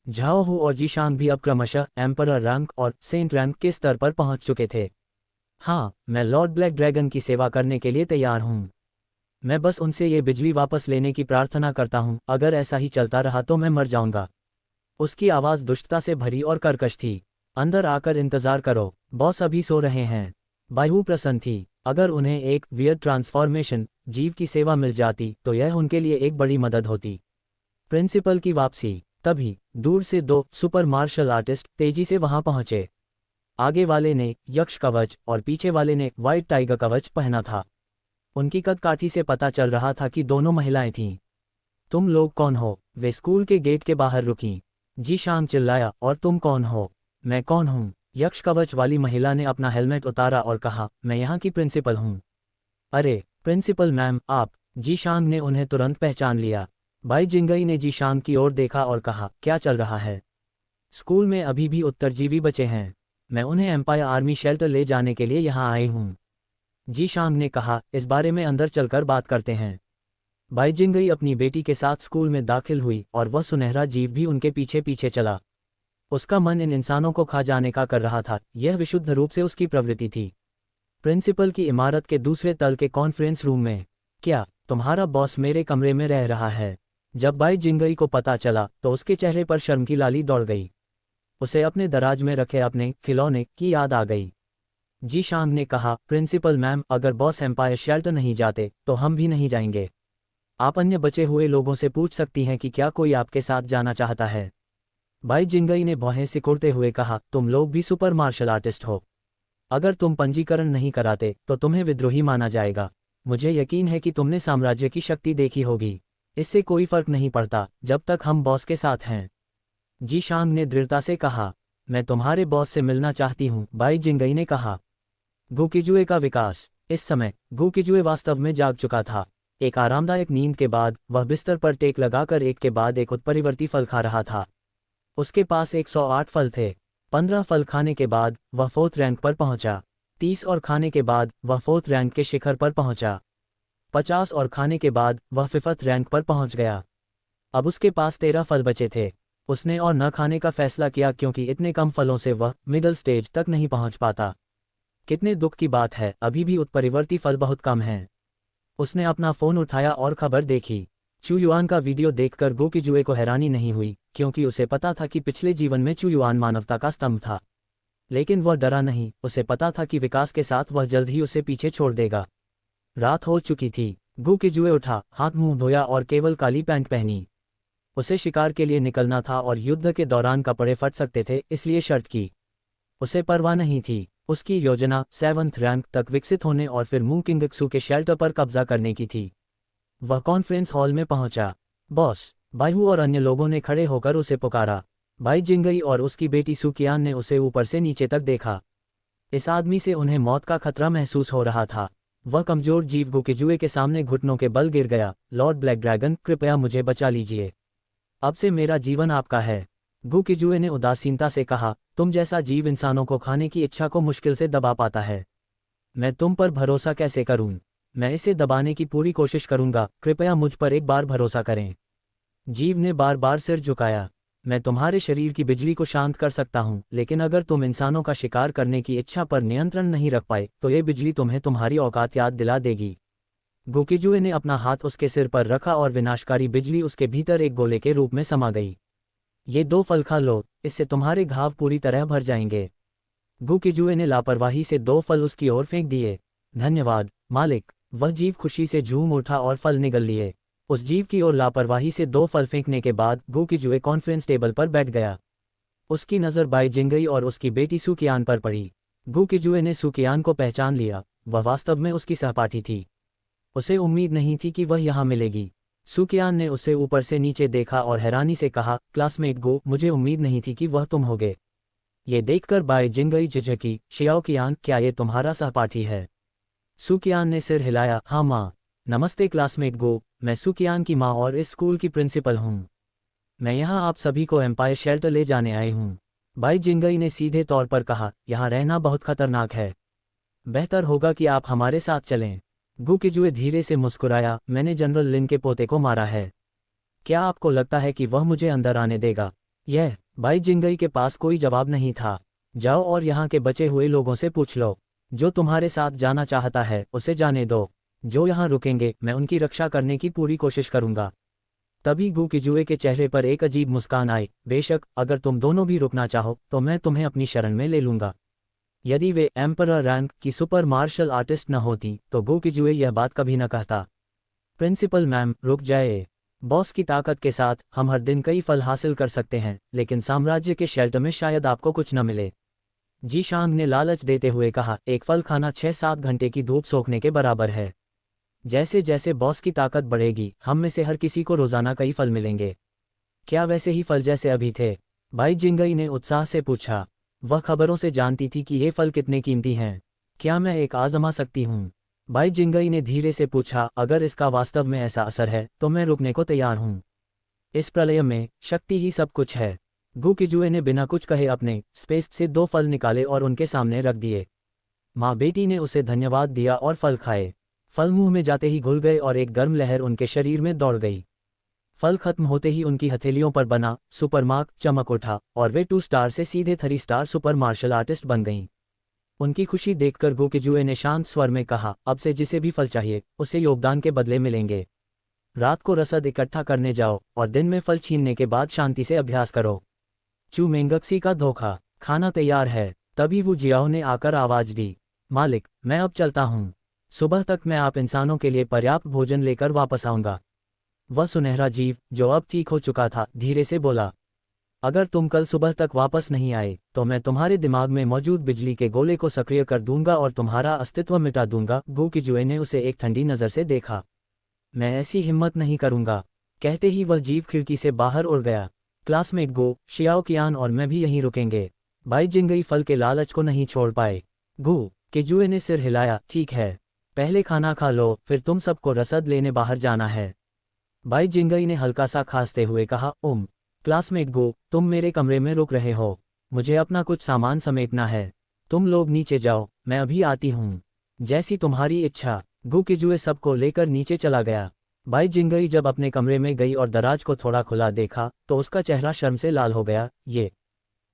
झाओहू और जीशांग भी अब क्रमशः एम्परर रैंक और सेंट रैंक के स्तर पर पहुंच चुके थे। हाँ, मैं लॉर्ड ब्लैक ड्रैगन की सेवा करने के लिए तैयार हूँ। मैं बस उनसे ये बिजली वापस लेने की प्रार्थना करता हूँ। अगर ऐसा ही चलता रहा तो मैं मर जाऊंगा। उसकी आवाज़ दुष्टता से भरी और कर्कश थी। अंदर आकर इंतजार करो, बॉस अभी सो रहे हैं। बाइहू प्रसन्न थी। अगर उन्हें एक वियर्ड ट्रांसफॉर्मेशन जीव की सेवा मिल जाती तो यह उनके लिए एक बड़ी मदद होती। प्रिंसिपल की वापसी। तभी दूर से 2 सुपर मार्शल आर्टिस्ट तेजी से वहां पहुंचे। आगे वाले ने यक्ष कवच और पीछे वाले ने व्हाइट टाइगर कवच पहना था। उनकी कदकाठी से पता चल रहा था कि दोनों महिलाएं थीं। तुम लोग कौन हो? वे स्कूल के गेट के बाहर रुकीं। जीशांग चिल्लाया। और तुम कौन हो? मैं कौन हूँ? यक्ष कवच वाली महिला ने अपना हेलमेट उतारा और कहा, मैं यहाँ की प्रिंसिपल हूँ। अरे प्रिंसिपल मैम, आप? जीशांग ने उन्हें तुरंत पहचान लिया। बाई जिंगई ने जीशांग की ओर देखा और कहा, क्या चल रहा है? स्कूल में अभी भी उत्तरजीवी बचे हैं। मैं उन्हें एम्पायर आर्मी शेल्टर ले जाने के लिए यहाँ आई हूँ। जीशांग ने कहा, इस बारे में अंदर चलकर बात करते हैं। बाई जिंगई अपनी बेटी के साथ स्कूल में दाखिल हुई और वह सुनहरा जीव भी उनके पीछे पीछे चला। उसका मन इन इंसानों को खा जाने का कर रहा था। यह विशुद्ध रूप से उसकी प्रवृत्ति थी। प्रिंसिपल की इमारत के दूसरे तल के कॉन्फ्रेंस रूम में। क्या तुम्हारा बॉस मेरे कमरे में रह रहा है? जब बाई जिंगई को पता चला तो उसके चेहरे पर शर्म की लाली दौड़ गई। उसे अपने दराज में रखे अपने खिलौने की याद आ गई। जीशांग ने कहा, प्रिंसिपल मैम, अगर बॉस एम्पायर शेल्टर नहीं जाते तो हम भी नहीं जाएंगे। आप अन्य बचे हुए लोगों से पूछ सकती हैं कि क्या कोई आपके साथ जाना चाहता है। बाई जिंगई ने भौहें सिकुड़ते हुए कहा, तुम लोग भी सुपर मार्शल आर्टिस्ट हो। अगर तुम पंजीकरण नहीं कराते तो तुम्हें विद्रोही माना जाएगा। मुझे यकीन है कि तुमने साम्राज्य की शक्ति देखी होगी। इससे कोई फर्क नहीं पड़ता जब तक हम बॉस के साथ हैं। जीशांग ने दृढ़ता से कहा, मैं तुम्हारे बॉस से मिलना चाहती हूँ। बाई जिंगई ने कहा। गुकिजुए का विकास। इस समय गुकिजुए वास्तव में जाग चुका था। एक आरामदायक नींद के बाद वह बिस्तर पर टेक लगाकर एक के बाद एक उत्परिवर्ती फल खा रहा था। उसके पास 108 फल थे। 15 फल खाने के बाद वह 4th रैंक पर पहुंचा। 30 और खाने के बाद वह 4th रैंक के शिखर पर पहुंचा। 50 और खाने के बाद वह 5th रैंक पर पहुंच गया। अब उसके पास 13 फल बचे थे। उसने और न खाने का फैसला किया क्योंकि इतने कम फलों से वह मिडल स्टेज तक नहीं पहुंच पाता। कितने दुख की बात है, अभी भी उत्परिवर्ती फल बहुत कम हैं। उसने अपना फोन उठाया और खबर देखी। चुयुआन का वीडियो देखकर गुकिजुए को हैरानी नहीं हुई क्योंकि उसे पता था कि पिछले जीवन में चुयुआन मानवता का स्तंभ था। लेकिन वह डरा नहीं, उसे पता था कि विकास के साथ वह जल्द ही उसे पीछे छोड़ देगा। रात हो चुकी थी। गुकिजुए उठा, हाथ मुंह धोया और केवल काली पैंट पहनी। उसे शिकार के लिए निकलना था और युद्ध के दौरान कपड़े फट सकते थे, इसलिए शर्ट की उसे परवाह नहीं थी। उसकी योजना 7th रैंक तक विकसित होने और फिर मू किंगक्सू के शेल्टर पर कब्जा करने की थी। वह कॉन्फ्रेंस हॉल में पहुंचा। बॉस बाइहू और अन्य लोगों ने खड़े होकर उसे पुकारा। बाई जिंगई और उसकी बेटी सुकियान ने उसे ऊपर से नीचे तक देखा। इस आदमी से उन्हें मौत का खतरा महसूस हो रहा था। वह कमजोर जीव गुकिजुए के सामने घुटनों के बल गिर गया। लॉर्ड ब्लैक ड्रैगन, कृपया मुझे बचा लीजिए। अब से मेरा जीवन आपका है। गुकिजुए ने उदासीनता से कहा, तुम जैसा जीव इंसानों को खाने की इच्छा को मुश्किल से दबा पाता है। मैं तुम पर भरोसा कैसे करूं? मैं इसे दबाने की पूरी कोशिश करूंगा, कृपया मुझ पर एक बार भरोसा करें। जीव ने बार बार सिर झुकाया। मैं तुम्हारे शरीर की बिजली को शांत कर सकता हूं, लेकिन अगर तुम इंसानों का शिकार करने की इच्छा पर नियंत्रण नहीं रख पाए तो ये बिजली तुम्हें तुम्हारी औकात याद दिला देगी। गुकिजुए ने अपना हाथ उसके सिर पर रखा और विनाशकारी बिजली उसके भीतर एक गोले के रूप में समा गई। ये 2 फल खा लो, इससे तुम्हारे घाव पूरी तरह भर जाएंगे। गुकिजुए ने लापरवाही से 2 फल उसकी ओर फेंक दिए। धन्यवाद मालिक। वह जीव खुशी से झूम उठा और फल निगल लिए। उस जीव की ओर लापरवाही से 2 फल फेंकने के बाद गुकिजुए कॉन्फ्रेंस टेबल पर बैठ गया। उसकी नज़र बाई जिंगई और उसकी बेटी सुकियान पर पड़ी। गुकिजुए ने सुकियान को पहचान लिया। वह वास्तव में उसकी सहपाठी थी। उसे उम्मीद नहीं थी कि वह यहाँ मिलेगी। सुकियान ने उसे ऊपर से नीचे देखा और हैरानी से कहा, क्लासमेट गो, मुझे उम्मीद नहीं थी कि वह तुम होगे। ये देखकर बाई जिंगई झिझकी, शियाओकियान, क्या ये तुम्हारा सहपाठी है? सुकियान ने सिर हिलाया, हाँ माँ। नमस्ते क्लासमेट गो, मैं सुकियान की माँ और इस स्कूल की प्रिंसिपल हूँ। मैं यहाँ आप सभी को एम्पायर शेल्टर ले जाने आई हूँ। बाई जिंगई ने सीधे तौर पर कहा, यहाँ रहना बहुत खतरनाक है। बेहतर होगा कि आप हमारे साथ चलें। गुकिजुए धीरे से मुस्कुराया, मैंने जनरल लिन के पोते को मारा है। क्या आपको लगता है कि वह मुझे अंदर आने देगा? बाई जिंगई के पास कोई जवाब नहीं था। जाओ और यहाँ के बचे हुए लोगों से पूछ लो। जो तुम्हारे साथ जाना चाहता है उसे जाने दो। जो यहाँ रुकेंगे मैं उनकी रक्षा करने की पूरी कोशिश करूंगा। तभी गुकिजुए के चेहरे पर एक अजीब मुस्कान आई। बेशक, अगर तुम दोनों भी रुकना चाहो तो मैं तुम्हें अपनी शरण में ले लूंगा। यदि वे एम्परर रैंक की सुपर मार्शल आर्टिस्ट न होती तो गुकिजुए यह बात कभी न कहता। प्रिंसिपल मैम, रुक जाए। बॉस की ताकत के साथ हम हर दिन कई फल हासिल कर सकते हैं, लेकिन साम्राज्य के शेल्टर में शायद आपको कुछ न मिले। जी शांग ने लालच देते हुए कहा, एक फल खाना 6-7 घंटे की धूप सोखने के बराबर है। जैसे जैसे बॉस की ताकत बढ़ेगी हम में से हर किसी को रोजाना कई फल मिलेंगे। क्या वैसे ही फल जैसे अभी थे? बाई जिंगई ने उत्साह से पूछा। वह खबरों से जानती थी कि ये फल कितने कीमती हैं। क्या मैं एक आजमा सकती हूँ? बाई जिंगई ने धीरे से पूछा, अगर इसका वास्तव में ऐसा असर है तो मैं रुकने को तैयार हूँ। इस प्रलय में शक्ति ही सब कुछ है। गुकिजुए ने बिना कुछ कहे अपने स्पेस से 2 फल निकाले और उनके सामने रख दिए। माँ बेटी ने उसे धन्यवाद दिया और फल खाए। फल मुंह में जाते ही घुल गए और एक गर्म लहर उनके शरीर में दौड़ गई। फल खत्म होते ही उनकी हथेलियों पर बना सुपर मार्क चमक उठा और वे 2 स्टार से सीधे 3 स्टार सुपर मार्शल आर्टिस्ट बन गईं। उनकी खुशी देखकर गुकिजुए ने शांत स्वर में कहा, अब से जिसे भी फल चाहिए उसे योगदान के बदले मिलेंगे। रात को रसद इकट्ठा करने जाओ और दिन में फल छीनने के बाद शांति से अभ्यास करो। चू मेंगक्सी का धोखा, खाना तैयार है। तभी वू जियाओ ने आकर आवाज दी, मालिक, मैं अब चलता हूँ। सुबह तक मैं आप इंसानों के लिए पर्याप्त भोजन लेकर वापस आऊंगा। वह सुनहरा जीव, जो अब ठीक हो चुका था, धीरे से बोला, अगर तुम कल सुबह तक वापस नहीं आए तो मैं तुम्हारे दिमाग में मौजूद बिजली के गोले को सक्रिय कर दूंगा और तुम्हारा अस्तित्व मिटा दूंगा। गुकिजुए ने उसे एक ठंडी नज़र से देखा। मैं ऐसी हिम्मत नहीं करूंगा। कहते ही वह जीव खिड़की से बाहर उड़ गया। क्लासमेट गो, शियाओकियान और मैं भी यहीं रुकेंगे। बाई जिंगई फल के लालच को नहीं छोड़ पाए। गुकिजुए ने सिर हिलाया, ठीक है, पहले खाना खा लो, फिर तुम सबको रसद लेने बाहर जाना है। बाई जिंगई ने हल्का सा खांसते हुए कहा, क्लासमेट गो, तुम मेरे कमरे में रुक रहे हो, मुझे अपना कुछ सामान समेटना है। तुम लोग नीचे जाओ, मैं अभी आती हूँ। जैसी तुम्हारी इच्छा। गुकिजुए सबको लेकर नीचे चला गया। बाई जिंगई जब अपने कमरे में गई और दराज को थोड़ा खुला देखा तो उसका चेहरा शर्म से लाल हो गया। ये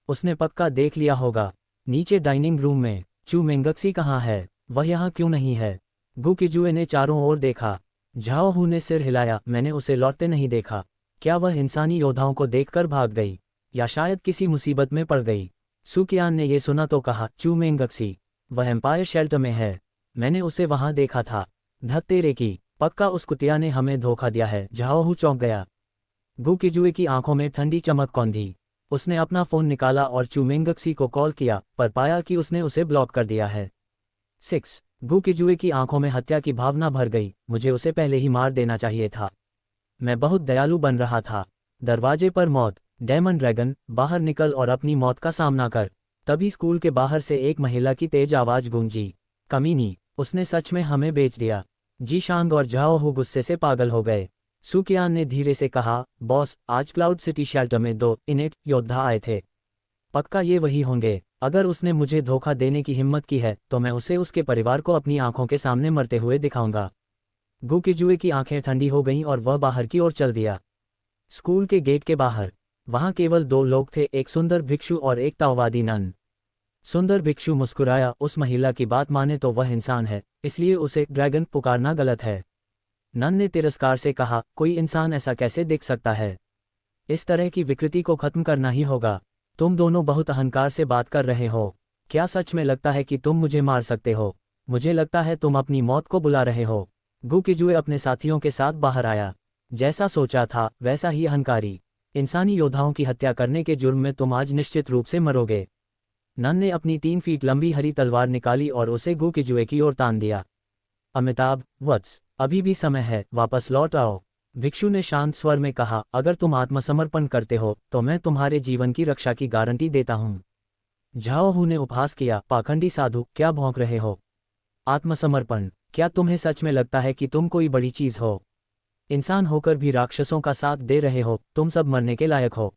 उसने पक्का देख लिया होगा। नीचे डाइनिंग रूम में चू मेंगक्सी कहाँ है? वह यहाँ क्यों नहीं है? गुकिजुए ने चारों ओर देखा। झाओ हू ने सिर हिलाया, मैंने उसे लौटते नहीं देखा। क्या वह इंसानी योद्धाओं को देखकर भाग गई या शायद किसी मुसीबत में पड़ गई? सुकियान ने यह सुना तो कहा, चू मेंगक्सी, वह एम्पायर शेल्टर में है, मैंने उसे वहां देखा था। धत्तेरे की, पक्का उस कुतिया ने हमें धोखा दिया है। झाओ हू चौंक गया। गुकिजुए की आंखों में ठंडी चमक कौंधी। उसने अपना फ़ोन निकाला और चुमेंगक्सी को कॉल किया, पर पाया कि उसने उसे ब्लॉक कर दिया है। 6 गू किजुए की आंखों में हत्या की भावना भर गई। मुझे उसे पहले ही मार देना चाहिए था। मैं बहुत दयालु बन रहा था। दरवाजे पर मौत। डेमन ड्रैगन, बाहर निकल और अपनी मौत का सामना कर। तभी स्कूल के बाहर से एक महिला की तेज आवाज गूंजी। कमीनी, उसने सच में हमें बेच दिया। जी शांग और झाओ हु गुस्से से पागल हो गए। सुकियान ने धीरे से कहा, बॉस, आज क्लाउड सिटी शेल्टर में 2 इनेट योद्धा आए थे। पक्का ये वही होंगे। अगर उसने मुझे धोखा देने की हिम्मत की है तो मैं उसे उसके परिवार को अपनी आंखों के सामने मरते हुए दिखाऊंगा। गू किजुए की आंखें ठंडी हो गईं और वह बाहर की ओर चल दिया। स्कूल के गेट के बाहर वहां केवल 2 लोग थे, एक सुंदर भिक्षु और एक ताओवादी नन। सुंदर भिक्षु मुस्कुराया, उस महिला की बात माने तो वह इंसान है, इसलिए उसे ड्रैगन पुकारना गलत है। नन ने तिरस्कार से कहा, कोई इंसान ऐसा कैसे देख सकता है? इस तरह की विकृति को खत्म करना ही होगा। तुम दोनों बहुत अहंकार से बात कर रहे हो। क्या सच में लगता है कि तुम मुझे मार सकते हो? मुझे लगता है तुम अपनी मौत को बुला रहे हो। गू किजुए अपने साथियों के साथ बाहर आया। जैसा सोचा था वैसा ही अहंकारी। इंसानी योद्धाओं की हत्या करने के जुर्म में तुम आज निश्चित रूप से मरोगे। नन ने अपनी 3 फीट लंबी हरी तलवार निकाली और उसे गू किजुए की ओर तान दिया। अमिताभ, वत्स, अभी भी समय है, वापस लौट आओ। भिक्षु ने शांत स्वर में कहा, अगर तुम आत्मसमर्पण करते हो तो मैं तुम्हारे जीवन की रक्षा की गारंटी देता हूँ। झाओ हु ने उपहास किया, पाखंडी साधु, क्या भौंक रहे हो? आत्मसमर्पण? क्या तुम्हें सच में लगता है कि तुम कोई बड़ी चीज हो? इंसान होकर भी राक्षसों का साथ दे रहे हो, तुम सब मरने के लायक हो।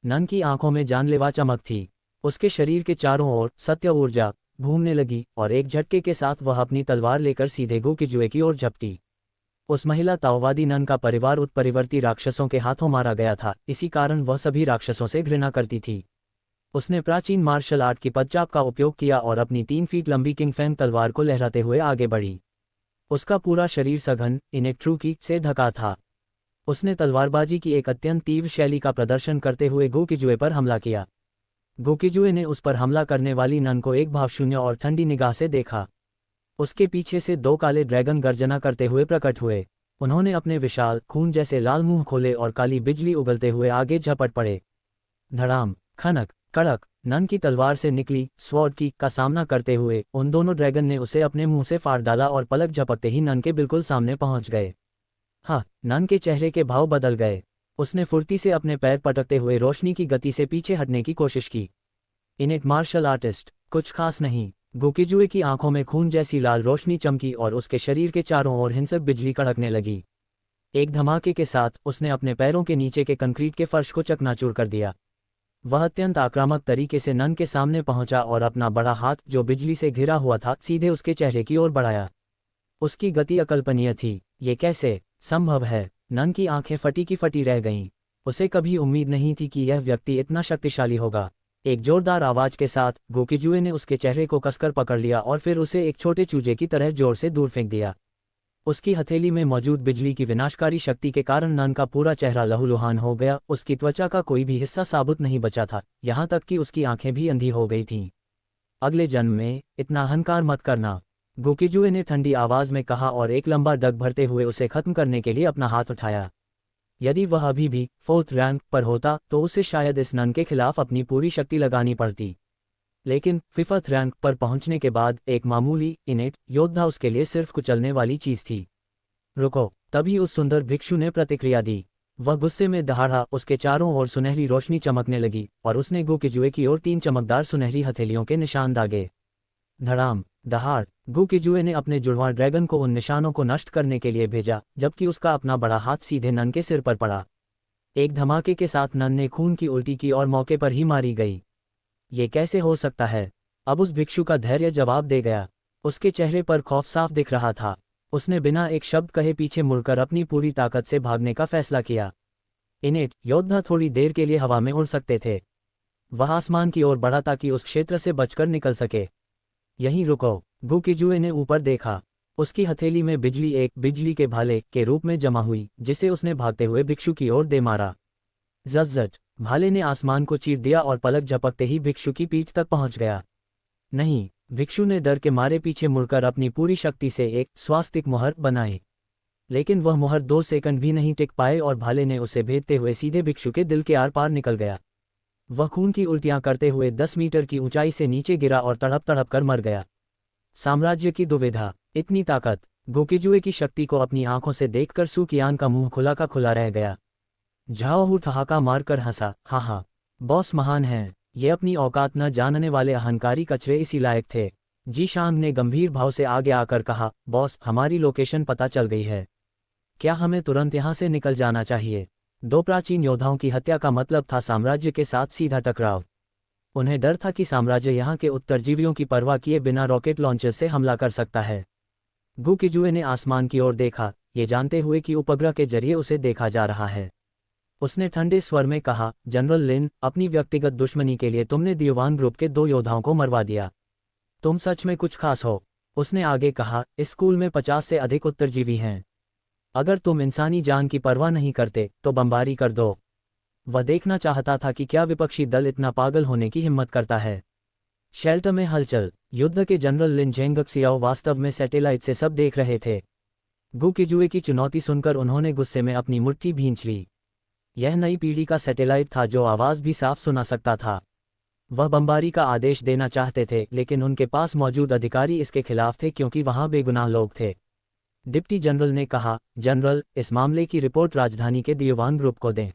नन की आंखों में जानलेवा चमक थी। उसके शरीर के चारों ओर सत्य ऊर्जा घूमने लगी और एक झटके के साथ वह अपनी तलवार लेकर सीधे गू किजुए की ओर झपटी। उस महिला ताओवादी नन का परिवार उत्परिवर्ती राक्षसों के हाथों मारा गया था, इसी कारण वह सभी राक्षसों से घृणा करती थी। उसने प्राचीन मार्शल आर्ट की पदचाप का उपयोग किया और अपनी 3 फीट लंबी किंगफेंग तलवार को लहराते हुए आगे बढ़ी। उसका पूरा शरीर सघन इनेक्ट्रूकी से ढका था। उसने तलवारबाजी की एक अत्यंत तीव्र शैली का प्रदर्शन करते हुए गू किजुए पर हमला किया। गू किजुए ने उस पर हमला करने वाली नन को एक भावशून्य और ठंडी निगाह से देखा। उसके पीछे से 2 काले ड्रैगन गर्जना करते हुए प्रकट हुए। उन्होंने अपने विशाल खून जैसे लाल मुंह खोले और काली बिजली उगलते हुए आगे झपट पड़े। धड़ाम, खनक, कड़क, नन की तलवार से निकली स्वॉर्ड की का सामना करते हुए उन दोनों ड्रैगन ने उसे अपने मुंह से फाड़ डाला और पलक झपकते ही नन के बिल्कुल सामने पहुंच गए। हाँ, नन के चेहरे के भाव बदल गए। उसने फुर्ती से अपने पैर पटकते हुए रोशनी की गति से पीछे हटने की कोशिश की। इनेट मार्शल आर्टिस्ट, कुछ खास नहीं। गू किजुए की आंखों में खून जैसी लाल रोशनी चमकी और उसके शरीर के चारों ओर हिंसक बिजली कड़कने लगी। एक धमाके के साथ उसने अपने पैरों के नीचे के कंक्रीट के फर्श को चकनाचूर कर दिया। वह अत्यंत आक्रामक तरीके से नन के सामने पहुंचा और अपना बड़ा हाथ, जो बिजली से घिरा हुआ था, सीधे उसके चेहरे की ओर बढ़ाया। उसकी गति अकल्पनीय थी। ये कैसे संभव है? नन की आंखें फटी की फटी रह गईं। उसे कभी उम्मीद नहीं थी कि यह व्यक्ति इतना शक्तिशाली होगा। एक जोरदार आवाज के साथ गू किजुए ने उसके चेहरे को कसकर पकड़ लिया और फिर उसे एक छोटे चूजे की तरह जोर से दूर फेंक दिया। उसकी हथेली में मौजूद बिजली की विनाशकारी शक्ति के कारण नन का पूरा चेहरा लहूलुहान हो गया। उसकी त्वचा का कोई भी हिस्सा साबुत नहीं बचा था, यहाँ तक कि उसकी आंखें भी अंधी हो गई थीं। अगले जन्म में इतना अहंकार मत करना, गू किजुए ने ठंडी आवाज में कहा और एक लंबा डग भरते हुए उसे खत्म करने के लिए अपना हाथ उठाया। यदि वह अभी भी 4th रैंक पर होता तो उसे शायद इस नन के खिलाफ अपनी पूरी शक्ति लगानी पड़ती, लेकिन 5th रैंक पर पहुंचने के बाद एक मामूली इनेट योद्धा उसके लिए सिर्फ कुचलने वाली चीज थी। रुको, तभी उस सुंदर भिक्षु ने प्रतिक्रिया दी। वह गुस्से में दहाड़ा, उसके चारों ओर सुनहरी रोशनी चमकने लगी और उसने गू किजुए की ओर 3 चमकदार सुनहरी हथेलियों के निशान दागे। धड़ाम, दहाड़, गू किजुए ने अपने जुड़वां ड्रैगन को उन निशानों को नष्ट करने के लिए भेजा, जबकि उसका अपना बड़ा हाथ सीधे नन के सिर पर पड़ा। एक धमाके के साथ नन ने खून की उल्टी की और मौके पर ही मारी गई। ये कैसे हो सकता है? अब उस भिक्षु का धैर्य जवाब दे गया। उसके चेहरे पर खौफ साफ दिख रहा था। उसने बिना एक शब्द कहे पीछे मुड़कर अपनी पूरी ताकत से भागने का फैसला किया। इनेट योद्धा थोड़ी देर के लिए हवा में उड़ सकते थे। वह आसमान की ओर बढ़ा ताकि उस क्षेत्र से बचकर निकल सके। यहीं रुको, गू किजुए ने ऊपर देखा। उसकी हथेली में बिजली एक बिजली के भाले के रूप में जमा हुई, जिसे उसने भागते हुए भिक्षु की ओर दे मारा। झट, भाले ने आसमान को चीर दिया और पलक झपकते ही भिक्षु की पीठ तक पहुंच गया। नहीं, भिक्षु ने डर के मारे पीछे मुड़कर अपनी पूरी शक्ति से एक स्वास्तिक मुहर बनाई, लेकिन वह मुहर 2 सेकंड भी नहीं टिक पाए और भाले ने उसे भेदते हुए सीधे भिक्षु के दिल के आर पार निकल गया। वह खून की उल्टियां करते हुए 10 मीटर की ऊंचाई से नीचे गिरा और तड़प तड़प कर मर गया। साम्राज्य की दुविधा, इतनी ताकत। गोकिजुए की शक्ति को अपनी आंखों से देखकर सू कियान का मुंह खुला का खुला रह गया। झाओहू ठहाका मारकर हंसा, हा हा, बॉस महान हैं, ये अपनी औकात न जानने वाले अहंकारी कचरे इसी लायक थे। जी शांग ने गंभीर भाव से आगे आकर कहा, बॉस हमारी लोकेशन पता चल गई है। क्या हमें तुरंत यहाँ से निकल जाना चाहिए? दो प्राचीन योद्धाओं की हत्या का मतलब था साम्राज्य के साथ सीधा टकराव। उन्हें डर था कि साम्राज्य यहाँ के उत्तरजीवियों की परवाह किए बिना रॉकेट लॉन्चर से हमला कर सकता है। गुकिजुए ने आसमान की ओर देखा, ये जानते हुए कि उपग्रह के जरिए उसे देखा जा रहा है। उसने ठंडे स्वर में कहा, जनरल लिन, अपनी व्यक्तिगत दुश्मनी के लिए तुमने दियोवान ग्रुप के 2 योद्धाओं को मरवा दिया। तुम सच में कुछ खास हो। उसने आगे कहा, इस स्कूल में 50 से अधिक उत्तरजीवी हैं। अगर तुम इंसानी जान की परवाह नहीं करते तो बमबारी कर दो। वह देखना चाहता था कि क्या विपक्षी दल इतना पागल होने की हिम्मत करता है। शेल्टर में हलचल। युद्ध के जनरल लिन झेंगक्सियाओ वास्तव में सैटेलाइट से सब देख रहे थे। गुकिजुए की चुनौती सुनकर उन्होंने गुस्से में अपनी मुट्ठी भींच ली। यह नई पीढ़ी का सैटेलाइट था जो आवाज़ भी साफ सुना सकता था। वह बमबारी का आदेश देना चाहते थे, लेकिन उनके पास मौजूद अधिकारी इसके खिलाफ थे क्योंकि वहां बेगुनाह लोग थे। डिप्टी जनरल ने कहा, जनरल, इस मामले की रिपोर्ट राजधानी के दियोवान ग्रुप को दें।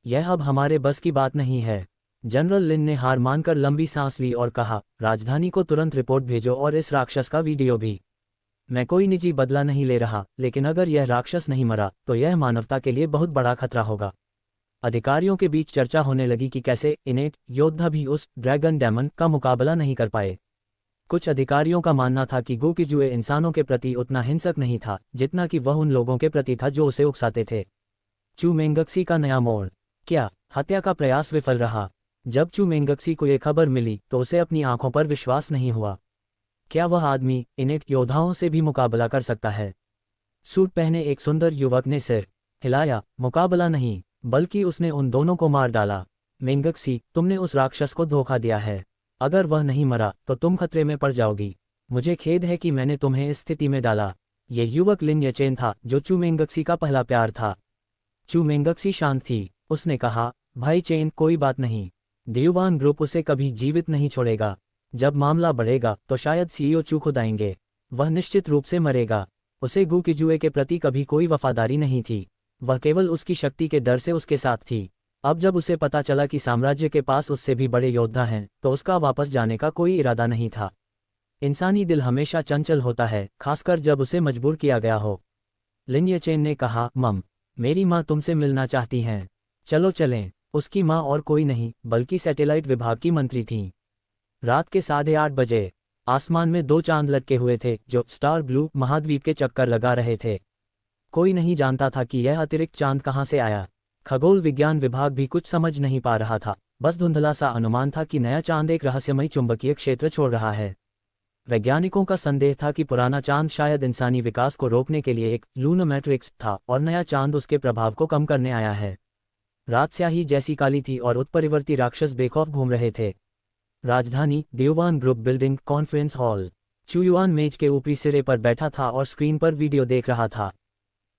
यह अब हमारे बस की बात नहीं है। जनरल लिन ने हार मानकर लंबी सांस ली और कहा, राजधानी को तुरंत रिपोर्ट भेजो और इस राक्षस का वीडियो भी। मैं कोई निजी बदला नहीं ले रहा, लेकिन अगर यह राक्षस नहीं मरा तो यह मानवता के लिए बहुत बड़ा खतरा होगा। अधिकारियों के बीच चर्चा होने लगी कि कैसे इनेट योद्धा भी उस ड्रैगन डेमन का मुकाबला नहीं कर पाए। कुछ अधिकारियों का मानना था कि गुकिजुए इंसानों के प्रति उतना हिंसक नहीं था जितना कि वह उन लोगों के प्रति था जो उसे उकसाते थे। चू मेंगक्सी का नया मोड़। क्या हत्या का प्रयास विफल रहा? जब चू मेंगक्सी को यह खबर मिली तो उसे अपनी आंखों पर विश्वास नहीं हुआ। क्या वह आदमी इनेट योद्धाओं से भी मुकाबला कर सकता है? सूट पहने एक सुंदर युवक ने सिर हिलाया, मुकाबला नहीं, बल्कि उसने उन दोनों को मार डाला। मेंगक्सी, तुमने उस राक्षस को धोखा दिया है। अगर वह नहीं मरा तो तुम खतरे में पड़ जाओगी। मुझे खेद है कि मैंने तुम्हें इस स्थिति में डाला। यह युवक लिन यचेन था जो चू मेंगक्सी का पहला प्यार था। चू मेंगक्सी शांत थी। उसने कहा, भाई चेन, कोई बात नहीं। दियोवान ग्रुप उसे कभी जीवित नहीं छोड़ेगा। जब मामला बढ़ेगा तो शायद सीईओ चू खुद आएंगे। वह निश्चित रूप से मरेगा। उसे गुकिजुए के प्रति कभी कोई वफादारी नहीं थी। वह केवल उसकी शक्ति के डर से उसके साथ थी। अब जब उसे पता चला कि साम्राज्य के पास उससे भी बड़े योद्धा हैं तो उसका वापस जाने का कोई इरादा नहीं था। इंसानी दिल हमेशा चंचल होता है, खासकर जब उसे मजबूर किया गया हो। लिन यचेन ने कहा, मम, मेरी माँ तुमसे मिलना चाहती हैं। चलो चलें। उसकी माँ और कोई नहीं बल्कि सैटेलाइट विभाग की मंत्री थीं। रात के 8:30 बजे आसमान में 2 चांद लटके हुए थे जो स्टार ब्लू महाद्वीप के चक्कर लगा रहे थे। कोई नहीं जानता था कि यह अतिरिक्त चांद कहाँ से आया। खगोल विज्ञान विभाग भी कुछ समझ नहीं पा रहा था, बस धुंधला सा अनुमान था कि नया चांद एक रहस्यमयी चुंबकीय क्षेत्र छोड़ रहा है। वैज्ञानिकों का संदेह था कि पुराना चांद शायद इंसानी विकास को रोकने के लिए एक लूनर मैट्रिक्स था और नया चांद उसके प्रभाव को कम करने आया है। रात स्याही जैसी काली थी और उत्परिवर्ती राक्षस बेखौफ घूम रहे थे। राजधानी दियोवान ग्रुप बिल्डिंग कॉन्फ्रेंस हॉल। चुयुआन मेज के ऊपरी सिरे पर बैठा था और स्क्रीन पर वीडियो देख रहा था।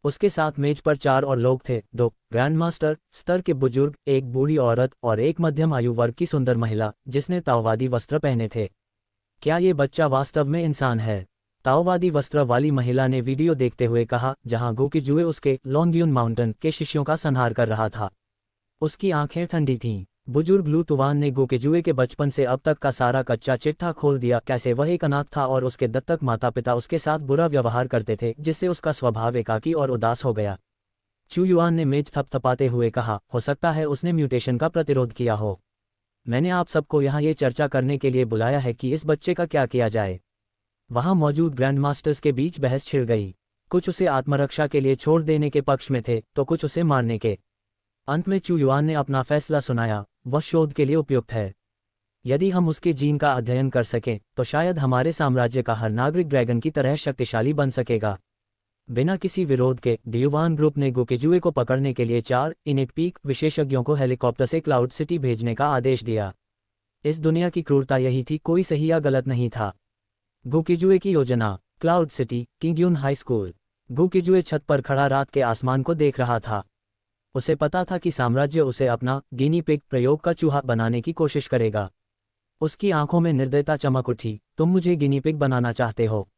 उसके साथ मेज पर 4 और लोग थे, 2 ग्रैंडमास्टर स्तर के बुजुर्ग, एक बूढ़ी औरत और एक मध्यम आयु वर्ग की सुंदर महिला जिसने ताओवादी वस्त्र पहने थे। क्या ये बच्चा वास्तव में इंसान है? ताओवादी वस्त्र वाली महिला ने वीडियो देखते हुए कहा, जहां गुकिजुए उसके लॉन्ग्यून माउंटेन के शिष्यों का संहार कर रहा था। उसकी आंखें ठंडी थीं। बुजुर्ग लू तुवान ने गुकिजुए के बचपन से अब तक का सारा कच्चा चिट्ठा खोल दिया, कैसे वह एक अनाथ था और उसके दत्तक माता पिता उसके साथ बुरा व्यवहार करते थे, जिससे उसका स्वभाव एकाकी और उदास हो गया। चुयुआन ने मेज थपथपाते हुए कहा, हो सकता है उसने म्यूटेशन का प्रतिरोध किया हो। मैंने आप सबको यहाँ ये चर्चा करने के लिए बुलाया है कि इस बच्चे का क्या किया जाए। वहाँ मौजूद ग्रैंडमास्टर्स के बीच बहस छिड़ गई। कुछ उसे आत्मरक्षा के लिए छोड़ देने के पक्ष में थे तो कुछ उसे मारने के। अंत में चुयुआन ने अपना फैसला सुनाया, वह शोध के लिए उपयुक्त है। यदि हम उसके जीन का अध्ययन कर सकें तो शायद हमारे साम्राज्य का हर नागरिक ड्रैगन की तरह शक्तिशाली बन सकेगा। बिना किसी विरोध के दियोवान ग्रुप ने गुकिजुए को पकड़ने के लिए 4 इनेट पीक विशेषज्ञों को हेलीकॉप्टर से क्लाउड सिटी भेजने का आदेश दिया। इस दुनिया की क्रूरता यही थी, कोई सही या गलत नहीं था। गुकिजुए की योजना। Cloud city, Qingyun high school. गुकिजुए छत पर खड़ा रात के आसमान को देख रहा था। उसे पता था कि साम्राज्य उसे अपना गिनी पिग प्रयोग का चूहा बनाने की कोशिश करेगा। उसकी आंखों में निर्दयता चमक उठी। तुम मुझे गिनी पिग बनाना चाहते हो?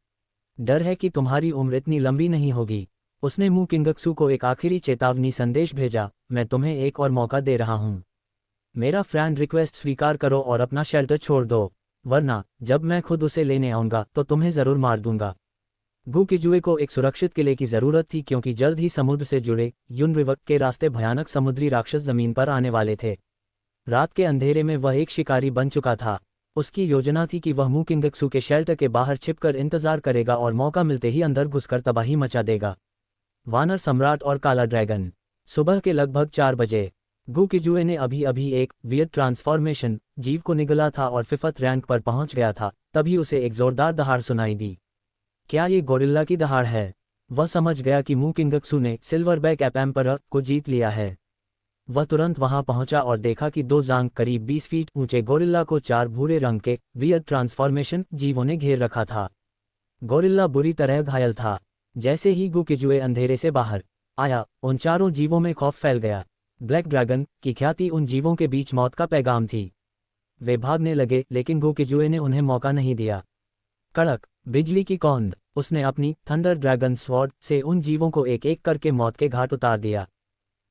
डर है कि तुम्हारी उम्र इतनी लंबी नहीं होगी। उसने मू किंगक्सू को एक आखिरी चेतावनी संदेश भेजा, मैं तुम्हें एक और मौका दे रहा हूं। मेरा फ्रेंड रिक्वेस्ट स्वीकार करो और अपना शेल्टर छोड़ दो, वरना जब मैं खुद उसे लेने आऊंगा तो तुम्हें जरूर मार दूंगा। गू किजुए को एक सुरक्षित किले की जरूरत थी क्योंकि जल्द ही समुद्र से जुड़े युन रिवर के रास्ते भयानक समुद्री राक्षस जमीन पर आने वाले थे। रात के अंधेरे में वह एक शिकारी बन चुका था। उसकी योजना थी कि वह मू किंगक्सू के शेल्टर के बाहर छिपकर इंतजार करेगा और मौका मिलते ही अंदर घुसकर तबाही मचा देगा। वानर सम्राट और काला ड्रैगन। सुबह के लगभग 4 बजे गू किजुए ने अभी अभी एक वियर्ड ट्रांसफॉर्मेशन जीव को निगला था और 5th रैंक पर पहुंच गया था। तभी उसे एक जोरदार दहाड़ सुनाई दी। क्या ये गोरिल्ला की दहाड़ है? वह समझ गया कि मू किंगक्सू ने सिल्वरबैक एम्परर को जीत लिया है। वह तुरंत वहां पहुंचा और देखा कि 2 जांघ करीब 20 फीट ऊंचे गोरिल्ला को 4 भूरे रंग के वियर्ड ट्रांसफॉर्मेशन जीवों ने घेर रखा था। गोरिल्ला बुरी तरह घायल था। जैसे ही गू किजुए अंधेरे से बाहर आया, उन चारों जीवों में खौफ फैल गया। ब्लैक ड्रैगन की ख्याति उन जीवों के बीच मौत का पैगाम थी। वे भागने लगे, लेकिन गू किजुए ने उन्हें मौका नहीं दिया। कड़क बिजली की कौंध। उसने अपनी थंडर ड्रैगन स्वॉर्ड से उन जीवों को एक एक करके मौत के घाट उतार दिया।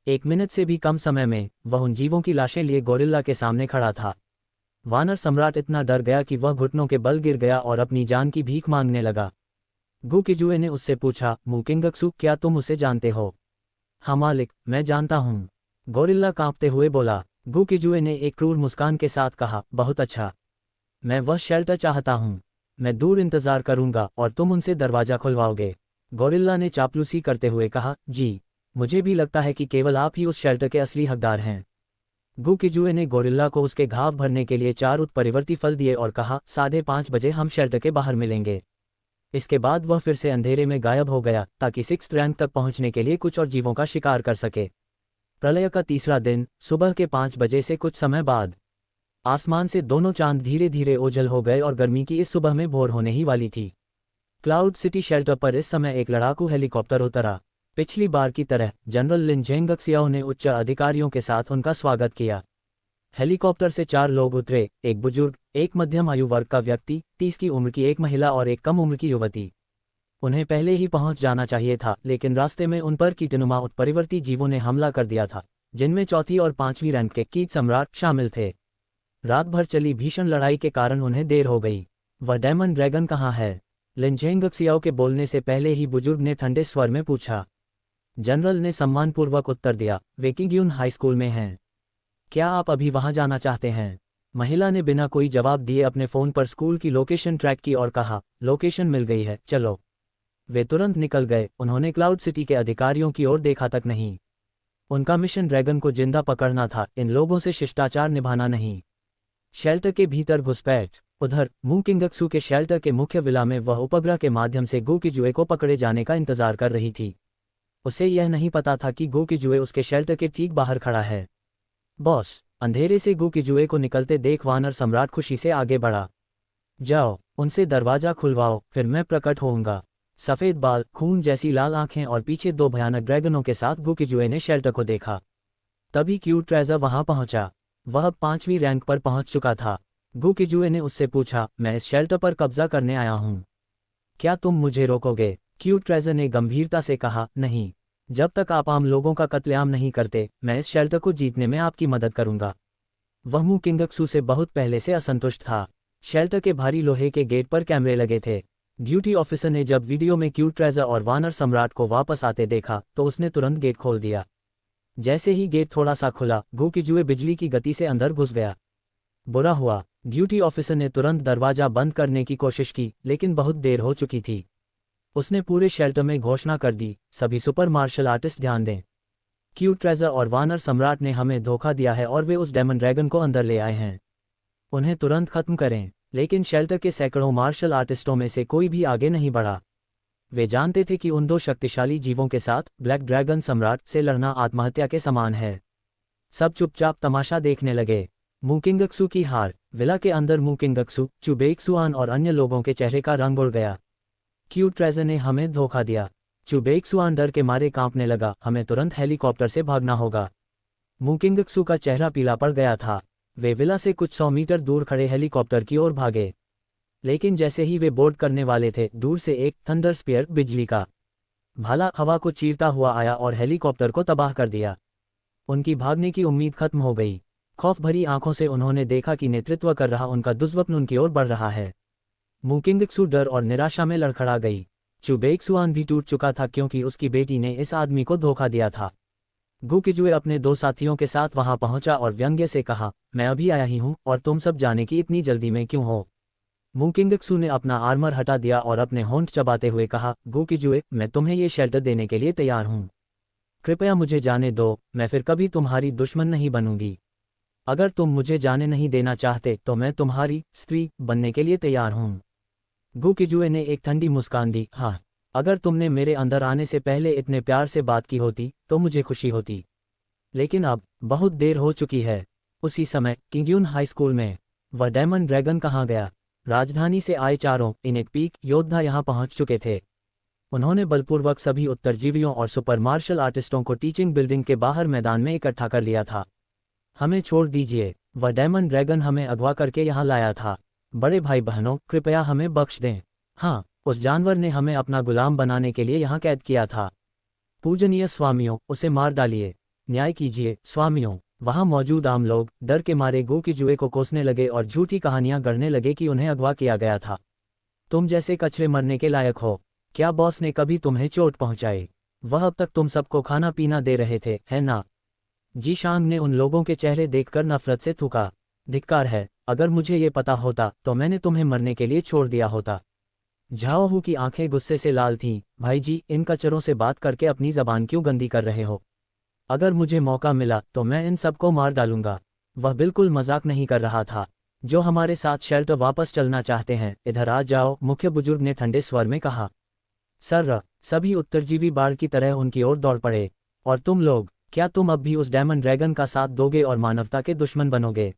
1 मिनट से भी कम समय में वह उन जीवों की लाशें लिए गोरिल्ला के सामने खड़ा था। वानर सम्राट इतना डर गया कि वह घुटनों के बल गिर गया और अपनी जान की भीख मांगने लगा। गू किजुए ने उससे पूछा, मू किंगक्सू, क्या तुम उसे जानते हो? हाँ मालिक, मैं जानता हूँ, गोरिल्ला कांपते हुए बोला। गू किजुए ने एक क्रूर मुस्कान के साथ कहा, बहुत अच्छा। मैं वह शेल्टर चाहता हूँ। मैं दूर इंतजार करूंगा और तुम उनसे दरवाजा खुलवाओगे। गोरिल्ला ने चापलूसी करते हुए कहा, जी, मुझे भी लगता है कि केवल आप ही उस शेल्टर के असली हकदार हैं। गू किजुए ने गोरिल्ला को उसके घाव भरने के लिए 4 उत्परिवर्ती फल दिए और कहा, 5:30 बजे हम शेल्टर के बाहर मिलेंगे। इसके बाद वह फिर से अंधेरे में गायब हो गया ताकि 6th रैंक तक पहुंचने के लिए कुछ और जीवों का शिकार कर सके। प्रलय का तीसरा दिन, सुबह के 5 बजे से कुछ समय बाद। आसमान से दोनों चांद धीरे धीरे ओझल हो गए और गर्मी की इस सुबह में भोर होने ही वाली थी। क्लाउड सिटी शेल्टर पर इस समय एक लड़ाकू हेलीकॉप्टर उतरा। पिछली बार की तरह जनरल लिन जेंगक्सियाओ ने उच्च अधिकारियों के साथ उनका स्वागत किया। हेलीकॉप्टर से 4 लोग उतरे, एक बुजुर्ग, एक मध्यम आयु वर्ग का व्यक्ति, 30 की उम्र की एक महिला और एक कम उम्र की युवती। उन्हें पहले ही पहुंच जाना चाहिए था, लेकिन रास्ते में उन पर कीटनुमा उत्परिवर्ती जीवों ने हमला कर दिया था, जिनमें 4th और 5वीं रैंक के कीट सम्राट शामिल थे। रात भर चली भीषण लड़ाई के कारण उन्हें देर हो गई। वह डेमन ड्रैगन कहाँ है? लिन जेंगक्सियाओ के बोलने से पहले ही बुजुर्ग ने ठंडे स्वर में पूछा। जनरल ने सम्मानपूर्वक उत्तर दिया, वे किंगयुन हाई स्कूल में हैं। क्या आप अभी वहां जाना चाहते हैं? महिला ने बिना कोई जवाब दिए अपने फोन पर स्कूल की लोकेशन ट्रैक की और कहा, लोकेशन मिल गई है, चलो। वे तुरंत निकल गए। उन्होंने क्लाउड सिटी के अधिकारियों की ओर देखा तक नहीं। उनका मिशन ड्रैगन को जिंदा पकड़ना था, इन लोगों से शिष्टाचार निभाना नहीं। शेल्टर के भीतर घुसपैठ। उधर मू किंगक्सू के शेल्टर के मुख्य विला में वह उपग्रह के माध्यम से गू किजुए को पकड़े जाने का इंतजार कर रही थी। उसे यह नहीं पता था कि गू किजुए उसके शेल्टर के ठीक बाहर खड़ा है। बॉस, अंधेरे से गू किजुए को निकलते देख वानर सम्राट खुशी से आगे बढ़ा। जाओ, उनसे दरवाजा खुलवाओ, फिर मैं प्रकट होऊंगा। सफ़ेद बाल, खून जैसी लाल आंखें और पीछे 2 भयानक ड्रैगनों के साथ गू किजुए ने शेल्टर को देखा। तभी क्यूट ट्रेजर वहां पहुंचा। वह 5वीं रैंक पर पहुंच चुका था। गू किजुए ने उससे पूछा, मैं इस शेल्टर पर कब्जा करने आया हूं, क्या तुम मुझे रोकोगे? क्यूट ट्रेजर ने गंभीरता से कहा, नहीं, जब तक आप आम लोगों का कत्लेआम नहीं करते, मैं इस शेल्टर को जीतने में आपकी मदद करूंगा। वह मू किंगक्सू से बहुत पहले से असंतुष्ट था। शेल्टर के भारी लोहे के गेट पर कैमरे लगे थे। ड्यूटी ऑफिसर ने जब वीडियो में क्यूट ट्रेजर और वानर सम्राट को वापस आते देखा तो उसने तुरंत गेट खोल दिया। जैसे ही गेट थोड़ा सा खुला, गू किजुए बिजली की गति से अंदर घुस गया। बुरा हुआ, ड्यूटी ऑफिसर ने तुरंत दरवाजा बंद करने की कोशिश की, लेकिन बहुत देर हो चुकी थी। उसने पूरे शेल्टर में घोषणा कर दी, सभी सुपर मार्शल आर्टिस्ट ध्यान दें। क्यूट ट्रेजर और वानर सम्राट ने हमें धोखा दिया है और वे उस डेमन ड्रैगन को अंदर ले आए हैं। उन्हें तुरंत खत्म करें। लेकिन शेल्टर के सैकड़ों मार्शल आर्टिस्टों में से कोई भी आगे नहीं बढ़ा। वे जानते थे कि उन 2 शक्तिशाली जीवों के साथ ब्लैक ड्रैगन सम्राट से लड़ना आत्महत्या के समान है। सब चुपचाप तमाशा देखने लगे। मू किंगक्सू की हार। विला के अंदर मू किंगक्सू, चुबेक्सुआन और अन्य लोगों के चेहरे का रंग उड़ गया। क्यूट ट्रेजर ने हमें धोखा दिया। चुबेक्सुआन डर के मारे कांपने लगा। हमें तुरंत हेलीकॉप्टर से भागना होगा। मुकिंगक्सू का चेहरा पीला पड़ गया था। वे विला से कुछ 100 मीटर दूर खड़े हेलीकॉप्टर की ओर भागे। लेकिन जैसे ही वे बोर्ड करने वाले थे, दूर से एक थंडर स्पीयर बिजली का भाला हवा को चीरता हुआ आया और हेलीकॉप्टर को तबाह कर दिया। उनकी भागने की उम्मीद खत्म हो गई। खौफ भरी आंखों से उन्होंने देखा कि नेतृत्व कर रहा उनका दुष्स्वप्न उनकी ओर बढ़ रहा है। मुकिंगक्सू डर और निराशा में लड़खड़ा गई। चुबेक्सुआन भी टूट चुका था क्योंकि उसकी बेटी ने इस आदमी को धोखा दिया था। गुकिजुए अपने 2 साथियों के साथ वहां पहुंचा और व्यंग्य से कहा, मैं अभी आया ही हूं और तुम सब जाने की इतनी जल्दी में क्यों हो। मुकिंगक्सू ने अपना आर्मर हटा दिया और अपने होंठ चबाते हुए कहा, गुकिजुए, मैं तुम्हें ये शेल्टर देने के लिए तैयार हूं। कृपया मुझे जाने दो, मैं फिर कभी तुम्हारी दुश्मन नहीं बनूंगी। अगर तुम मुझे जाने नहीं देना चाहते तो मैं तुम्हारी स्त्री बनने के लिए तैयार हूं। गुकिजुए ने एक ठंडी मुस्कान दी, हाँ, अगर तुमने मेरे अंदर आने से पहले इतने प्यार से बात की होती तो मुझे खुशी होती। लेकिन अब बहुत देर हो चुकी है। उसी समय किंग्यून हाई स्कूल में वह डायमंड ड्रैगन कहाँ गया। राजधानी से आए 4 इनेक पीक योद्धा यहाँ पहुंच चुके थे। उन्होंने बलपूर्वक सभी उत्तरजीवियों और सुपर मार्शल आर्टिस्टों को टीचिंग बिल्डिंग के बाहर मैदान में इकट्ठा कर लिया था। हमें छोड़ दीजिए, वह डायमंड ड्रैगन हमें अगवा करके यहाँ लाया था। बड़े भाई बहनों, कृपया हमें बख्श दें। हाँ, उस जानवर ने हमें अपना गुलाम बनाने के लिए यहाँ कैद किया था। पूजनीय स्वामियों, उसे मार डालिए। न्याय कीजिए स्वामियों। वहां मौजूद आम लोग डर के मारे गुकिजुए को कोसने लगे और झूठी कहानियां गढ़ने लगे कि उन्हें अगवा किया गया था। तुम जैसे कचरे मरने के लायक हो। क्या बॉस ने कभी तुम्हें चोट पहुंचाई? वह अब तक तुम सबको खाना पीना दे रहे थे, है ना? जी शांग ने उन लोगों के चेहरे देखकर नफरत से थूका। धिक्कार है, अगर मुझे ये पता होता तो मैंने तुम्हें मरने के लिए छोड़ दिया होता। झाओहू की आंखें गुस्से से लाल थीं। भाई जी, इन कचरों से बात करके अपनी जबान क्यों गंदी कर रहे हो? अगर मुझे मौका मिला तो मैं इन सबको मार डालूंगा। वह बिल्कुल मजाक नहीं कर रहा था। जो हमारे साथ शेल्टर वापस चलना चाहते हैं, इधर आ जाओ, मुख्य बुजुर्ग ने ठंडे स्वर में कहा। सर, सभी उत्तरजीवी बाढ़ की तरह उनकी ओर दौड़ पड़े। और तुम लोग, क्या तुम अब भी उस डायमंड ड्रैगन का साथ दोगे और मानवता के दुश्मन बनोगे?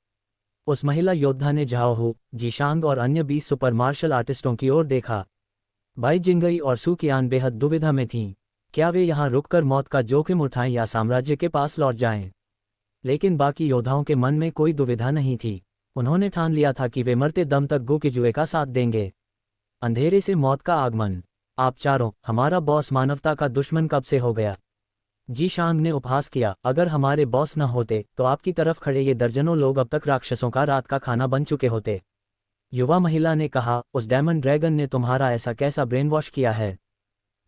उस महिला योद्धा ने झाओहू, जीशांग और अन्य 20 सुपर मार्शल आर्टिस्टों की ओर देखा। भाई जिंगई और सुकियान बेहद दुविधा में थीं। क्या वे यहाँ रुककर मौत का जोखिम उठाएं या साम्राज्य के पास लौट जाएं? लेकिन बाकी योद्धाओं के मन में कोई दुविधा नहीं थी। उन्होंने ठान लिया था कि वे मरते दम तक गुकिजुए का साथ देंगे। अंधेरे से मौत का आगमन। आप चारों, हमारा बॉस मानवता का दुश्मन कब से हो गया? जी शांग ने उपहास किया, अगर हमारे बॉस न होते तो आपकी तरफ खड़े ये दर्जनों लोग अब तक राक्षसों का रात का खाना बन चुके होते। युवा महिला ने कहा, उस डायमंड ड्रैगन ने तुम्हारा ऐसा कैसा ब्रेन वॉश किया है?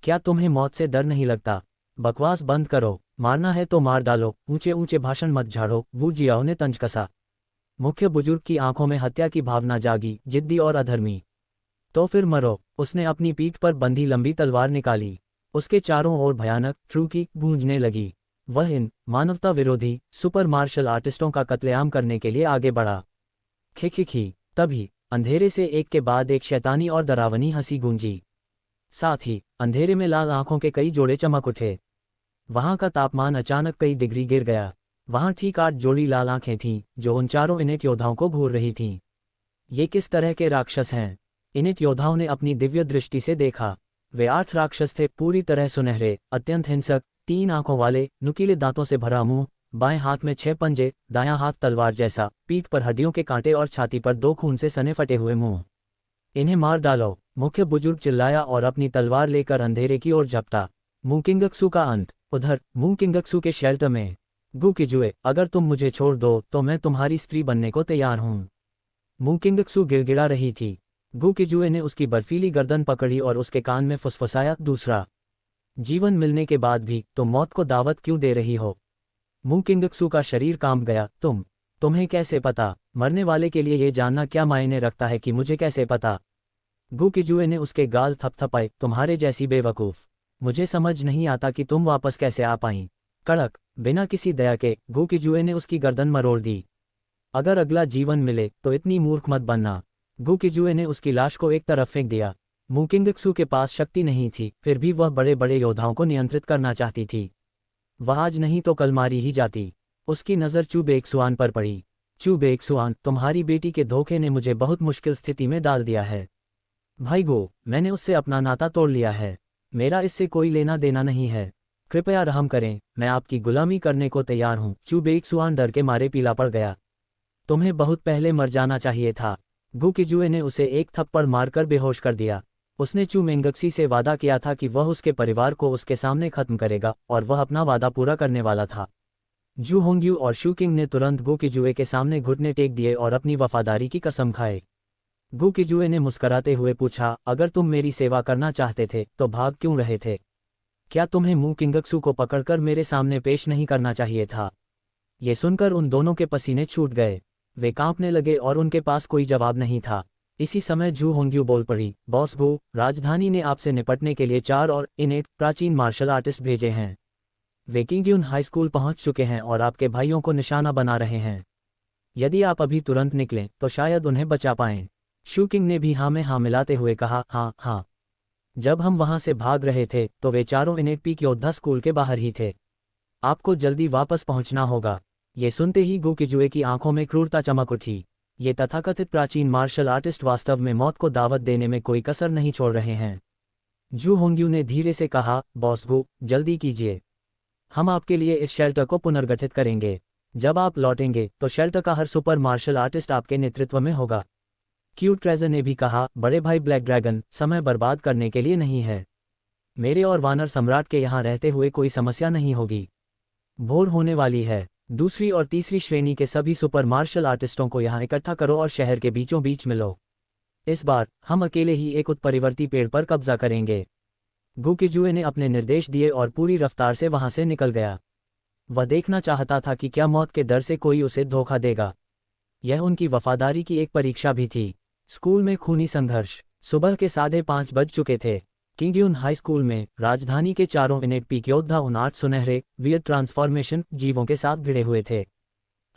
क्या तुम्हें मौत से डर नहीं लगता? बकवास बंद करो, मारना है तो मार डालो, ऊंचे ऊंचे भाषण मत झाड़ो, वू जियाओ ने तंज कसा। मुख्य बुजुर्ग की आंखों में हत्या की भावना जागी, जिद्दी और अधर्मी। तो फिर मरो। उसने अपनी पीठ पर बंधी लंबी तलवार निकाली। उसके चारों ओर भयानक ट्रू की गूंजने लगी। वह इन मानवता विरोधी सुपर मार्शल आर्टिस्टों का कत्लेआम करने के लिए आगे बढ़ा। खिखिखी। तभी अंधेरे से एक के बाद एक शैतानी और डरावनी हंसी गूंजी। साथ ही अंधेरे में लाल आंखों के कई जोड़े चमक उठे। वहां का तापमान अचानक कई डिग्री गिर गया। वहां ठीक 8 जोड़ी लाल आंखें थीं जो उन चारों इनेट योद्धाओं को घूर रही थीं। ये किस तरह के राक्षस हैं? इनेट योद्धाओं ने अपनी दिव्य दृष्टि से देखा। वे 8 राक्षस थे, पूरी तरह सुनहरे, अत्यंत हिंसक, 3 आंखों वाले, नुकीले दांतों से भरा मुंह, बाएं हाथ में 6 पंजे, दायां हाथ तलवार जैसा, पीठ पर हड्डियों के कांटे और छाती पर 2 खून से सने फटे हुए मुंह। इन्हें मार डालो, मुख्य बुजुर्ग चिल्लाया और अपनी तलवार लेकर अंधेरे की ओर झपटा। मुकिंगक्सू का अंत। उधर मुकिंगक्सू के शेल्टर में। गुकिजुए, अगर तुम मुझे छोड़ दो तो मैं तुम्हारी स्त्री बनने को तैयार हूं। मुकिंगक्सू गिड़गिड़ा रही थी। गुकिजुए ने उसकी बर्फीली गर्दन पकड़ी और उसके कान में फुसफुसाया, दूसरा जीवन मिलने के बाद भी तुम मौत को दावत क्यों दे रही हो? मुकिंगक्सू का शरीर कांप गया। तुम्हें कैसे पता? मरने वाले के लिए ये जानना क्या मायने रखता है कि मुझे कैसे पता? गुकिजुए ने उसके गाल थपथपाए, तुम्हारे जैसी बेवकूफ। मुझे समझ नहीं आता कि तुम वापस कैसे आ पाई। कड़क, बिना किसी दया के गुकिजुए ने उसकी गर्दन मरोड़ दी। अगर अगला जीवन मिले तो इतनी मूर्ख मत बनना। गुकिजुए ने उसकी लाश को एक तरफ फेंक दिया। मुकिंगक्सू के पास शक्ति नहीं थी, फिर भी वह बड़े बड़े योद्धाओं को नियंत्रित करना चाहती थी। वह आज नहीं तो कल मारी ही जाती। उसकी नज़र चुबेक्सुआन पर पड़ी। चुबेक्सुआन, तुम्हारी बेटी के धोखे ने मुझे बहुत मुश्किल स्थिति में डाल दिया है। भाई गो, मैंने उससे अपना नाता तोड़ लिया है। मेरा इससे कोई लेना देना नहीं है। कृपया रहम करें, मैं आपकी गुलामी करने को तैयार हूँ। चू बेइक्सुआन डर के मारे पीला पड़ गया। तुम्हें बहुत पहले मर जाना चाहिए था। गु किजुए ने उसे एक थप्पड़ मारकर बेहोश कर दिया। उसने चू मेंगक्सी से वादा किया था कि वह उसके परिवार को उसके सामने खत्म करेगा, और वह अपना वादा पूरा करने वाला था। जू होंग्यू और शू किंग ने तुरंत गु किजुए के सामने घुटने टेक दिए और अपनी वफादारी की कसम खाए। गु किजुए ने मुस्कराते हुए पूछा, अगर तुम मेरी सेवा करना चाहते थे तो भाग क्यों रहे थे? क्या तुम्हें मू किंगक्सू को पकड़कर मेरे सामने पेश नहीं करना चाहिए था? ये सुनकर उन दोनों के पसीने छूट गए। वे कांपने लगे और उनके पास कोई जवाब नहीं था। इसी समय जू होंग्यू बोल पड़ी, बॉस गु, राजधानी ने आपसे निपटने के लिए 4 और इनेट प्राचीन मार्शल आर्टिस्ट भेजे हैं। वे किंगयुन हाई स्कूल पहुंच चुके हैं और आपके भाइयों को निशाना बना रहे हैं। यदि आप अभी तुरंत निकलें तो शायद उन्हें बचा पाएं। शू किंग ने भी हाँ में हाँ मिलाते हुए कहा, हाँ हाँ। जब हम वहां से भाग रहे थे तो वे चारों इनेट पीक योद्धा स्कूल के बाहर ही थे। आपको जल्दी वापस पहुंचना होगा। ये सुनते ही गु किजुए की आंखों में क्रूरता चमक उठी। ये तथाकथित प्राचीन मार्शल आर्टिस्ट वास्तव में मौत को दावत देने में कोई कसर नहीं छोड़ रहे हैं। जू होंग्यू ने धीरे से कहा, बॉस गु, जल्दी कीजिए। हम आपके लिए इस शेल्टर को पुनर्गठित करेंगे। जब आप लौटेंगे तो शेल्टर का हर सुपर मार्शल आर्टिस्ट आपके नेतृत्व में होगा। क्यूट ट्रेजर ने भी कहा, बड़े भाई ब्लैक ड्रैगन, समय बर्बाद करने के लिए नहीं है। मेरे और वानर सम्राट के यहाँ रहते हुए कोई समस्या नहीं होगी। भोर होने वाली है। दूसरी और तीसरी श्रेणी के सभी सुपर मार्शल आर्टिस्टों को यहाँ इकट्ठा करो और शहर के बीचों बीच मिलो। इस बार हम अकेले ही एक उत्परिवर्ती पेड़ पर कब्जा करेंगे। गु किजुए ने अपने निर्देश दिए और पूरी रफ्तार से वहां से निकल गया। वह देखना चाहता था कि क्या मौत के डर से कोई उसे धोखा देगा। यह उनकी वफादारी की एक परीक्षा भी थी। स्कूल में खूनी संघर्ष। सुबह के 5:30 बज चुके थे। किंगयुन हाई स्कूल में राजधानी के चारों इनेट पीक योद्धा उन 8 सुनहरे वियर्ड ट्रांसफॉर्मेशन जीवों के साथ भिड़े हुए थे।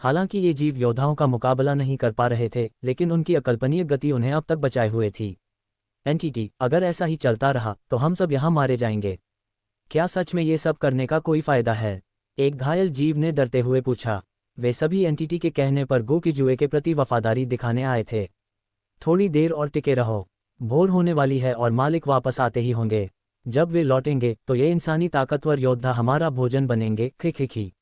हालांकि ये जीव योद्धाओं का मुकाबला नहीं कर पा रहे थे, लेकिन उनकी अकल्पनीय गति उन्हें अब तक बचाए हुए थी। एंटिटी, अगर ऐसा ही चलता रहा तो हम सब यहाँ मारे जाएंगे। क्या सच में ये सब करने का कोई फायदा है? एक घायल जीव ने डरते हुए पूछा। वे सभी एंटिटी के कहने पर गु किजुए के प्रति वफादारी दिखाने आए थे। थोड़ी देर और टिके रहो। भोर होने वाली है और मालिक वापस आते ही होंगे। जब वे लौटेंगे तो ये इंसानी ताकतवर योद्धा हमारा भोजन बनेंगे। खिखिखी।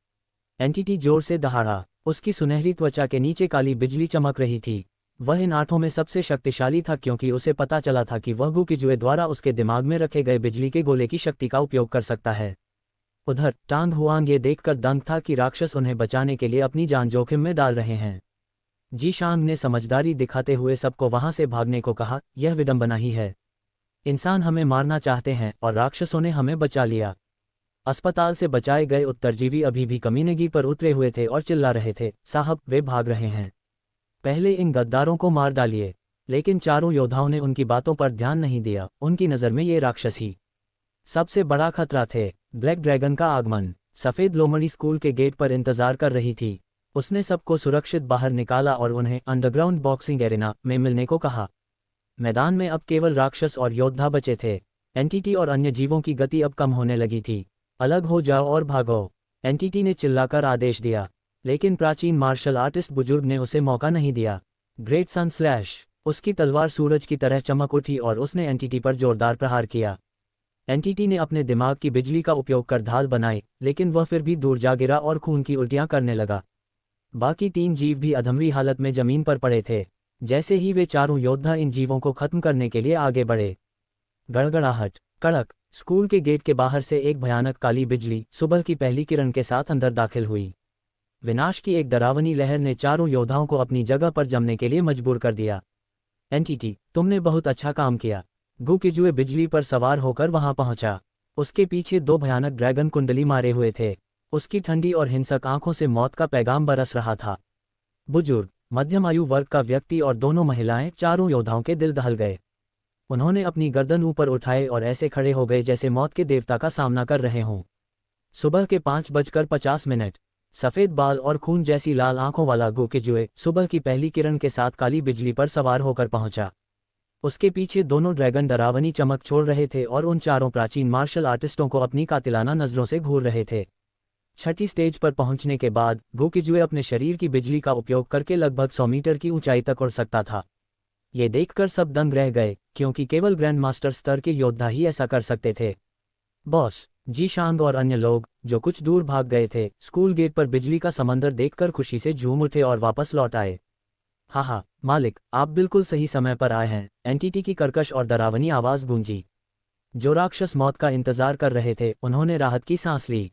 एंटिटी जोर से दहाड़ा। उसकी सुनहरी त्वचा के नीचे काली बिजली चमक रही थी। वह इन 8 में सबसे शक्तिशाली था, क्योंकि उसे पता चला था कि वह गु किजुए द्वारा उसके दिमाग में रखे गए बिजली के गोले की शक्ति का उपयोग कर सकता है। उधर टांग हुआंग ये देखकर दंग था कि राक्षस उन्हें बचाने के लिए अपनी जान जोखिम में डाल रहे हैं। जी शांग ने समझदारी दिखाते हुए सबको वहां से भागने को कहा, यह विडंबना ही है। इंसान हमें मारना चाहते हैं और राक्षसों ने हमें बचा लिया। अस्पताल से बचाए गए उत्तरजीवी अभी भी कमीनगी पर उतरे हुए थे और चिल्ला रहे थे, साहब, वे भाग रहे हैं। पहले इन गद्दारों को मार डालिए। लेकिन चारों योद्धाओं ने उनकी बातों पर ध्यान नहीं दिया। उनकी नज़र में ये राक्षस ही सबसे बड़ा खतरा थे। ब्लैक ड्रैगन का आगमन। सफ़ेद लोमड़ी स्कूल के गेट पर इंतजार कर रही थी। उसने सबको सुरक्षित बाहर निकाला और उन्हें अंडरग्राउंड बॉक्सिंग एरिना में मिलने को कहा। मैदान में अब केवल राक्षस और योद्धा बचे थे। एंटिटी और अन्य जीवों की गति अब कम होने लगी थी। अलग हो जाओ और भागो, एंटिटी ने चिल्लाकर आदेश दिया। लेकिन प्राचीन मार्शल आर्टिस्ट बुजुर्ग ने उसे मौका नहीं दिया। ग्रेट सन स्लैश। उसकी तलवार सूरज की तरह चमक उठी और उसने एंटिटी पर जोरदार प्रहार किया। एंटिटी ने अपने दिमाग की बिजली का उपयोग कर ढाल बनाई, लेकिन वह फिर भी दूर जा गिरा और खून की उल्टियां करने लगा। बाकी 3 जीव भी अधमरी हालत में जमीन पर पड़े थे। जैसे ही वे चारों योद्धा इन जीवों को खत्म करने के लिए आगे बढ़े, गड़गड़ाहट, कड़क। स्कूल के गेट के बाहर से एक भयानक काली बिजली सुबह की पहली किरण के साथ अंदर दाखिल हुई। विनाश की एक डरावनी लहर ने चारों योद्धाओं को अपनी जगह पर जमने के लिए मजबूर कर दिया। एंटिटी, तुमने बहुत अच्छा काम किया। गु किजुए बिजली पर सवार होकर वहां पहुंचा। उसके पीछे 2 भयानक ड्रैगन कुंडली मारे हुए थे। उसकी ठंडी और हिंसक आंखों से मौत का पैगाम बरस रहा था। बुजुर्ग, मध्यम आयु वर्ग का व्यक्ति और दोनों महिलाएं चारों योद्धाओं के दिल दहल गए। उन्होंने अपनी गर्दन ऊपर उठाए और ऐसे खड़े हो गए जैसे मौत के देवता का सामना कर रहे हों। सुबह के 5:50। सफ़ेद बाल और खून जैसी लाल आंखों वाला गु किजुए सुबह की पहली किरण के साथ काली बिजली पर सवार होकर पहुंचा। उसके पीछे दोनों ड्रैगन डरावनी चमक छोड़ रहे थे और उन चारों प्राचीन मार्शल आर्टिस्टों को अपनी कातिलाना नजरों से घूर रहे थे। छठी स्टेज पर पहुंचने के बाद गु किजुए अपने शरीर की बिजली का उपयोग करके लगभग 100 मीटर की ऊंचाई तक उड़ सकता था। ये देखकर सब दंग रह गए, क्योंकि केवल ग्रैंड मास्टर स्तर के योद्धा ही ऐसा कर सकते थे। बॉस जी शांग और अन्य लोग, जो कुछ दूर भाग गए थे, स्कूल गेट पर बिजली का समंदर देखकर खुशी से झूम उठे और वापस लौट आए। हाँ, मालिक, आप बिल्कुल सही समय पर आए हैं, एंटिटी की कर्कश और डरावनी आवाज़ गूंजी। जो राक्षस मौत का इंतजार कर रहे थे, उन्होंने राहत की सांस ली।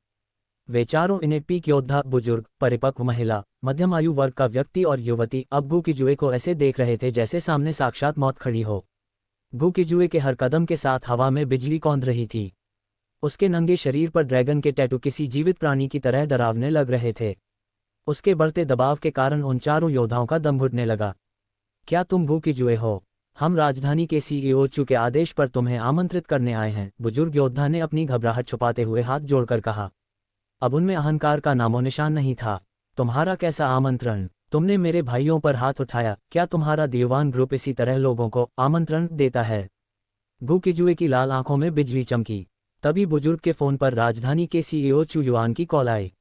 वे चारों इनेट पीक योद्धा, बुजुर्ग, परिपक्व महिला, मध्यम आयु वर्ग का व्यक्ति और युवती, अब गू की जुए को ऐसे देख रहे थे जैसे सामने साक्षात मौत खड़ी हो। गू की जुए के हर कदम के साथ हवा में बिजली कौंध रही थी। उसके नंगे शरीर पर ड्रैगन के टैटू किसी जीवित प्राणी की तरह डरावने लग रहे थे। उसके बढ़ते दबाव के कारण उन चारों योद्धाओं का दम घुटने लगा। क्या तुम गू की जुए हो? हम राजधानी के सीईओ चू के आदेश पर तुम्हें आमंत्रित करने आए हैं, बुजुर्ग योद्धा ने अपनी घबराहट छुपाते हुए हाथ जोड़कर कहा। अब उनमें अहंकार का नामो निशान नहीं था। तुम्हारा कैसा आमंत्रण? तुमने मेरे भाइयों पर हाथ उठाया। क्या तुम्हारा दीवान ग्रुप इसी तरह लोगों को आमंत्रण देता है? गू की जुए की लाल आंखों में बिजली चमकी। तभी बुजुर्ग के फोन पर राजधानी के सीईओ चू युआन की कॉल आई।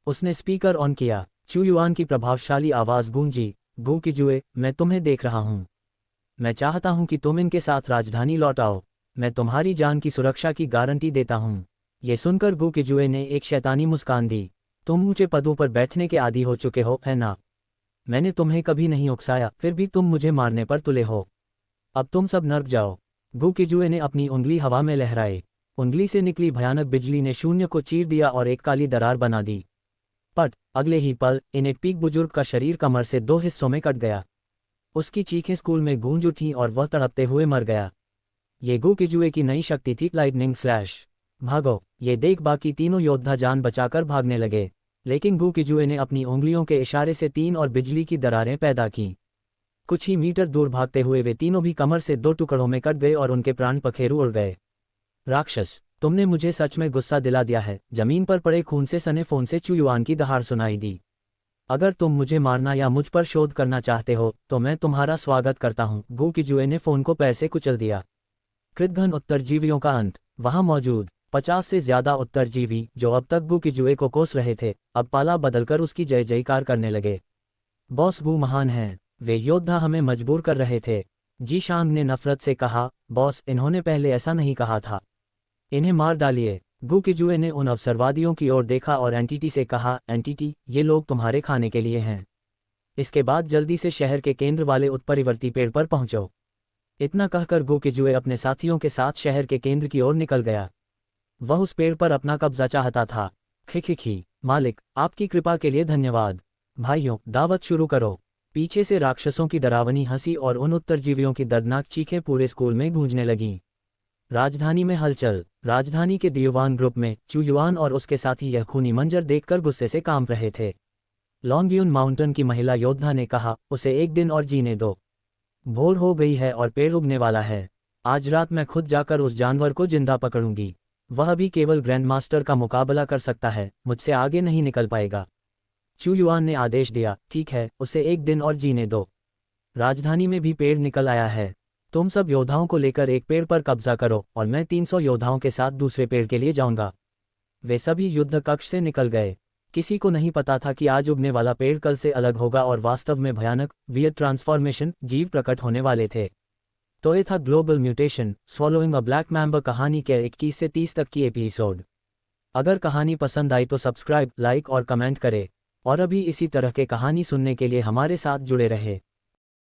उसने स्पीकर ऑन किया। चू युआन की प्रभावशाली आवाज गूंजी। गू की जुए, मैं तुम्हें देख रहा हूं। मैं चाहता हूं कि तुम इनके साथ राजधानी लौट आओ। मैं तुम्हारी जान की सुरक्षा की गारंटी देता हूं। ये सुनकर गू की जुए ने एक शैतानी मुस्कान दी। तुम ऊंचे पदों पर बैठने के आदी हो चुके हो, है ना? मैंने तुम्हें कभी नहीं उकसाया, फिर भी तुम मुझे मारने पर तुले हो। अब तुम सब नर्क जाओ। गू की जुए ने अपनी उंगली हवा में लहराई। उंगली से निकली भयानक बिजली ने शून्य को चीर दिया और एक काली दरार बना दी। पट अगले ही पल इनेट पीक बुजुर्ग का शरीर कमर से 2 हिस्सों में कट गया। उसकी चीखें स्कूल में गूंज उठीं और वह तड़पते हुए मर गया। ये गू की जुए की नई शक्ति थी, लाइटनिंग स्लैश। भागो! ये देख बाकी तीनों योद्धा जान बचाकर भागने लगे, लेकिन गू की जुए ने अपनी उंगलियों के इशारे से तीन और बिजली की दरारें पैदा की। कुछ ही मीटर दूर भागते हुए वे तीनों भी कमर से 2 टुकड़ों में कट गए और उनके प्राण पखेरु उड़ गए। राक्षस, तुमने मुझे सच में गुस्सा दिला दिया है। जमीन पर पड़े खून से सने फोन से चू युआन की दहाड़ सुनाई दी। अगर तुम मुझे मारना या मुझ पर शोध करना चाहते हो तो मैं तुम्हारा स्वागत करता हूं। गू की जुए ने फोन को पैर से कुचल दिया। कृतघ्न उत्तरजीवियों का अंत। वहां मौजूद 50 से ज्यादा उत्तरजीवी, जो अब तक गू की जुए को कोस रहे थे, अब पाला बदलकर उसकी जय जयकार करने लगे। बॉस, गू महान हैं। वे योद्धा हमें मजबूर कर रहे थे। जी शांग ने नफरत से कहा। बॉस, इन्होंने पहले ऐसा नहीं कहा था। इन्हें मार डालिए। गू की जुए ने उन अवसरवादियों की ओर देखा और एंटिटी से कहा, एंटिटी, ये लोग तुम्हारे खाने के लिए हैं। इसके बाद जल्दी से शहर के केंद्र वाले उत्परिवर्ती पेड़ पर पहुंचो। इतना कहकर गू की जुए अपने साथियों के साथ शहर के केंद्र की ओर निकल गया। वह उस पेड़ पर अपना कब्जा चाहता था। खिखिखी, मालिक, आपकी कृपा के लिए धन्यवाद। भाइयों, दावत शुरू करो। पीछे से राक्षसों की डरावनी हंसी और उन उत्तरजीवियों की दर्दनाक चीखें पूरे स्कूल में गूंजने लगीं। राजधानी में हलचल। राजधानी के दीवान ग्रुप में चू युआन और उसके साथी यह खूनी मंजर देखकर गुस्से से कांप रहे थे। लॉन्गयून माउंटेन की महिला योद्धा ने कहा, उसे एक दिन और जीने दो। भोर हो गई है और पेड़ उगने वाला है। आज रात मैं खुद जाकर उस जानवर को जिंदा पकड़ूंगी। वह भी केवल ग्रैंड मास्टर का मुकाबला कर सकता है, मुझसे आगे नहीं निकल पाएगा। चू युआन ने आदेश दिया। ठीक है, उसे एक दिन और जीने दो। राजधानी में भी पेड़ निकल आया है। तुम सब योद्धाओं को लेकर एक पेड़ पर कब्जा करो और मैं 300 योद्धाओं के साथ दूसरे पेड़ के लिए जाऊंगा। वे सभी युद्ध कक्ष से निकल गए। किसी को नहीं पता था कि आज उगने वाला पेड़ कल से अलग होगा और वास्तव में भयानक वियर्ड ट्रांसफॉर्मेशन जीव प्रकट होने वाले थे। तो ये था ग्लोबल म्यूटेशन स्वॉलोइंग अ ब्लैक मैम्बर कहानी के 21 से 30 तक की एपिसोड। अगर कहानी पसंद आई तो सब्सक्राइब, लाइक और कमेंट करें, और अभी इसी तरह के कहानी सुनने के लिए हमारे साथ जुड़े रहे।